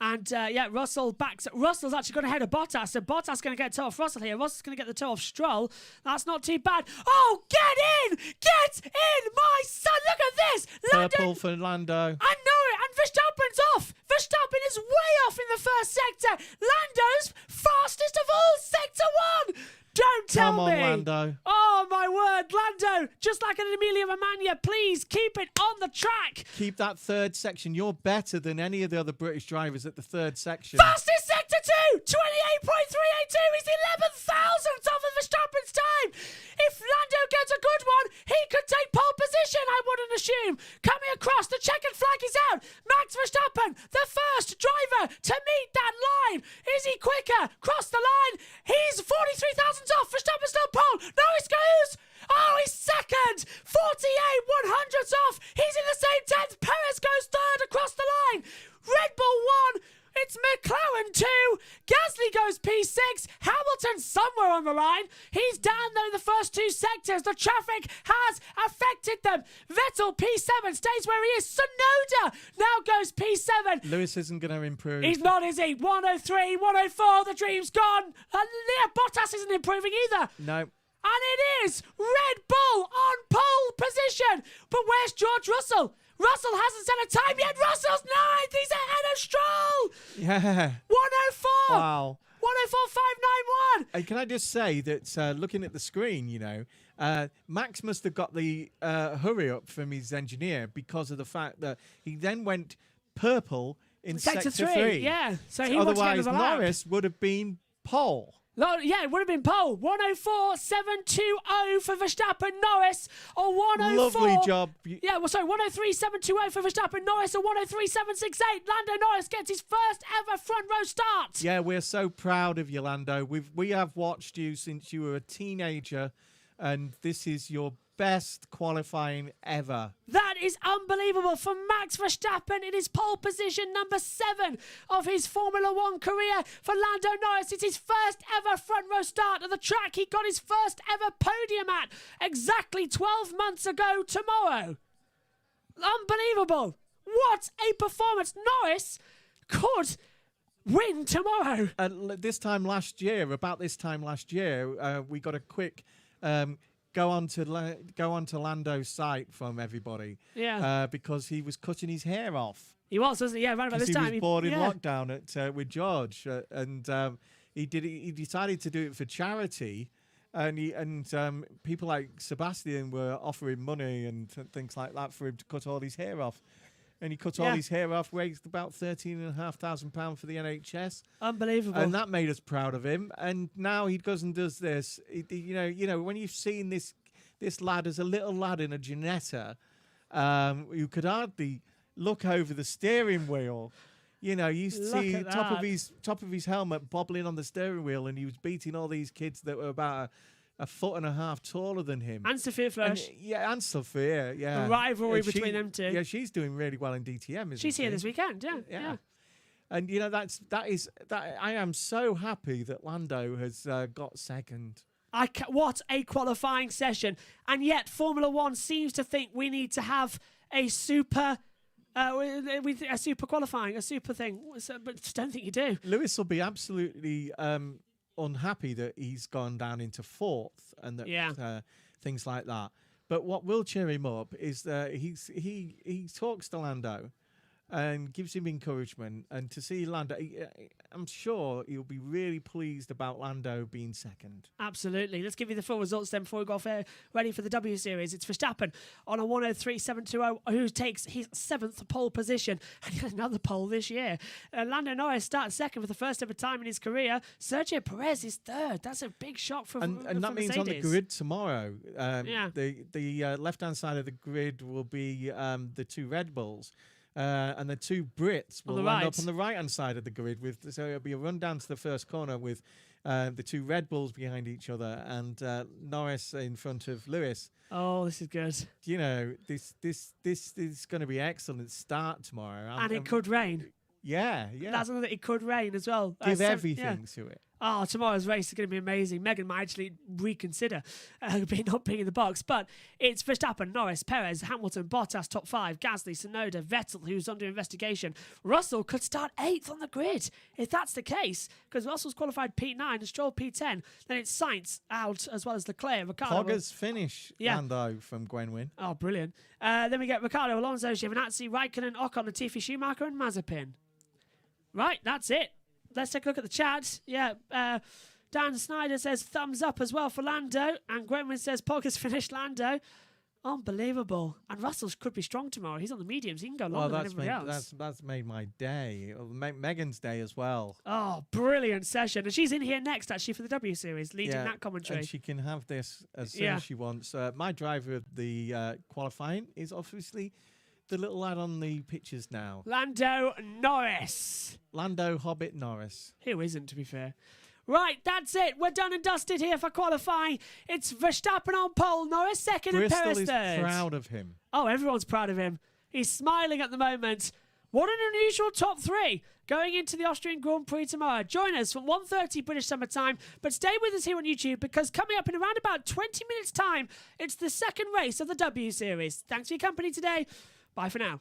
And Russell's actually gone ahead of Bottas, so Bottas going to get a toe off Russell here. Russell's going to get the toe off Stroll. That's not too bad. Oh, get in! Get in, my son! Look at this! Purple for Lando. I know it, and Verstappen's off. Verstappen is way off in the first sector. Lando's fastest of all, sector 1. Don't tell Come on, me. Lando. Oh my word, Lando! Just like an Emilia Romagna, please keep it on the track. Keep that third section. You're better than any of the other British drivers at the third section. Fastest sector 2, 28.382. He's 11,000th off of Verstappen's time. If Lando gets a good one, he could take pole position, I wouldn't assume. Coming across, the checkered flag is out. Max Verstappen, the first driver to meet that line. Is he quicker? Cross the line. He's 43,000 off. Verstappen's still pole. No, he goes. Oh, he's second. 48 100ths off. He's in the same 10th. Perez goes third across the line. Red Bull 1. It's McLaren 2. Gasly goes P6. Hamilton somewhere on the line. He's down there in the first 2 sectors. The traffic has affected them. Vettel P7 stays where he is. Tsunoda now goes P7. Lewis isn't going to improve. He's not, is he? 103, 104. The dream's gone. And Bottas isn't improving either. No. And it is Red Bull on pole position. But where's George Russell? Russell hasn't set a time yet. Russell's 9th. He's ahead of Stroll. Yeah. 104. Wow. 104.591. And can I just say that looking at the screen, Max must have got the hurry up from his engineer because of the fact that he then went purple in sector 3. Yeah. So he wants to get Otherwise, another lap. Norris would have been pole. Yeah, it would have been pole. 104.720 for Verstappen Norris, or 104. Lovely job. Yeah, well, sorry, 103.720 for Verstappen Norris, or 103.768. Lando Norris gets his first ever front row start. Yeah, we're so proud of you, Lando. We have watched you since you were a teenager, and this is your best qualifying ever. That is unbelievable for Max Verstappen in his pole position, number 7 of his Formula 1 career. For Lando Norris, it's his first ever front row start at the track he got his first ever podium at exactly 12 months ago tomorrow. Unbelievable. What a performance. Norris could win tomorrow. About this time last year, we got a quick go on to Lando's site from everybody. Yeah. Because he was cutting his hair off. He was, wasn't he? Yeah, right about Because this he time. was bored in yeah. lockdown with George, and he decided to do it for charity, and people like Sebastian were offering money and things like that for him to cut all his hair off. And he cut all his hair off, raised about £13,500 for the NHS. Unbelievable. And that made us proud of him. And now he goes and does this. When you've seen this lad as a little lad in a Ginetta, you could hardly look over the steering wheel. You see at top that. of his helmet bobbling on the steering wheel, and he was beating all these kids that were about a foot and a half taller than him. And Sophia Flash. And Sophia, yeah. The rivalry And between them two. Yeah, she's doing really well in DTM, isn't she? She's here this weekend, yeah. And I am so happy that Lando has got second. What a qualifying session. And yet Formula One seems to think we need to have a super With a super qualifying, a super thing. But just don't think you do. Lewis will be absolutely unhappy that he's gone down into fourth and that things like that. But what will cheer him up is that he talks to Lando and gives him encouragement, and to see Lando, I'm sure he'll be really pleased about Lando being second. Absolutely. Let's give you the full results then before we go off air. Ready for the W Series. It's Verstappen on a 103.720, who takes his 7th pole position, and he has another pole this year. Lando Norris starts second for the first ever time in his career. Sergio Perez is third. That's a big shock for and that for means Mercedes. on the grid tomorrow, the left-hand side of the grid will be the two Red Bulls. And the two Brits will end up on the right-hand side of the grid. So it'll be a run down to the first corner with the two Red Bulls behind each other and Norris in front of Lewis. Oh, this is good. You know, this is going to be excellent start tomorrow. And it could rain. Yeah. That's another. It could rain as well. Give everything to it. Oh, tomorrow's race is going to be amazing. Megan might actually reconsider not being in the box. But it's Verstappen, Norris, Perez, Hamilton, Bottas, top 5, Gasly, Tsunoda, Vettel, who's under investigation. Russell could start 8th on the grid. If that's the case, because Russell's qualified P9 and Stroll P10, then it's Sainz out as well as Leclerc. Ricardo. Poggers finish, Lando from Gwenwyn. Oh, brilliant. Then we get Ricardo, Alonso, Giovinazzi, Raikkonen, Ocon, Latifi, Schumacher and Mazepin. Right, that's it. Let's take a look at the chat. Yeah, Dan Snyder says thumbs up as well for Lando. And Gwenwyn says Poggers finished Lando. Unbelievable. And Russell's could be strong tomorrow. He's on the mediums. He can go longer than everybody else. That's made my day. Megan's day as well. Oh, brilliant session. And she's in here next, actually, for the W Series, leading that commentary. And she can have this as soon as she wants. My driver of the qualifying is obviously the little lad on the pictures now. Lando Norris. Lando Hobbit Norris. Who isn't, to be fair. Right, that's it. We're done and dusted here for qualifying. It's Verstappen on pole, Norris second, Bristol and Perez is third. proud of him. Oh, everyone's proud of him. He's smiling at the moment. What an unusual top 3 going into the Austrian Grand Prix tomorrow. Join us from 1:30 British Summer Time, but stay with us here on YouTube because coming up in around about 20 minutes' time, it's the second race of the W Series. Thanks for your company today. Bye for now.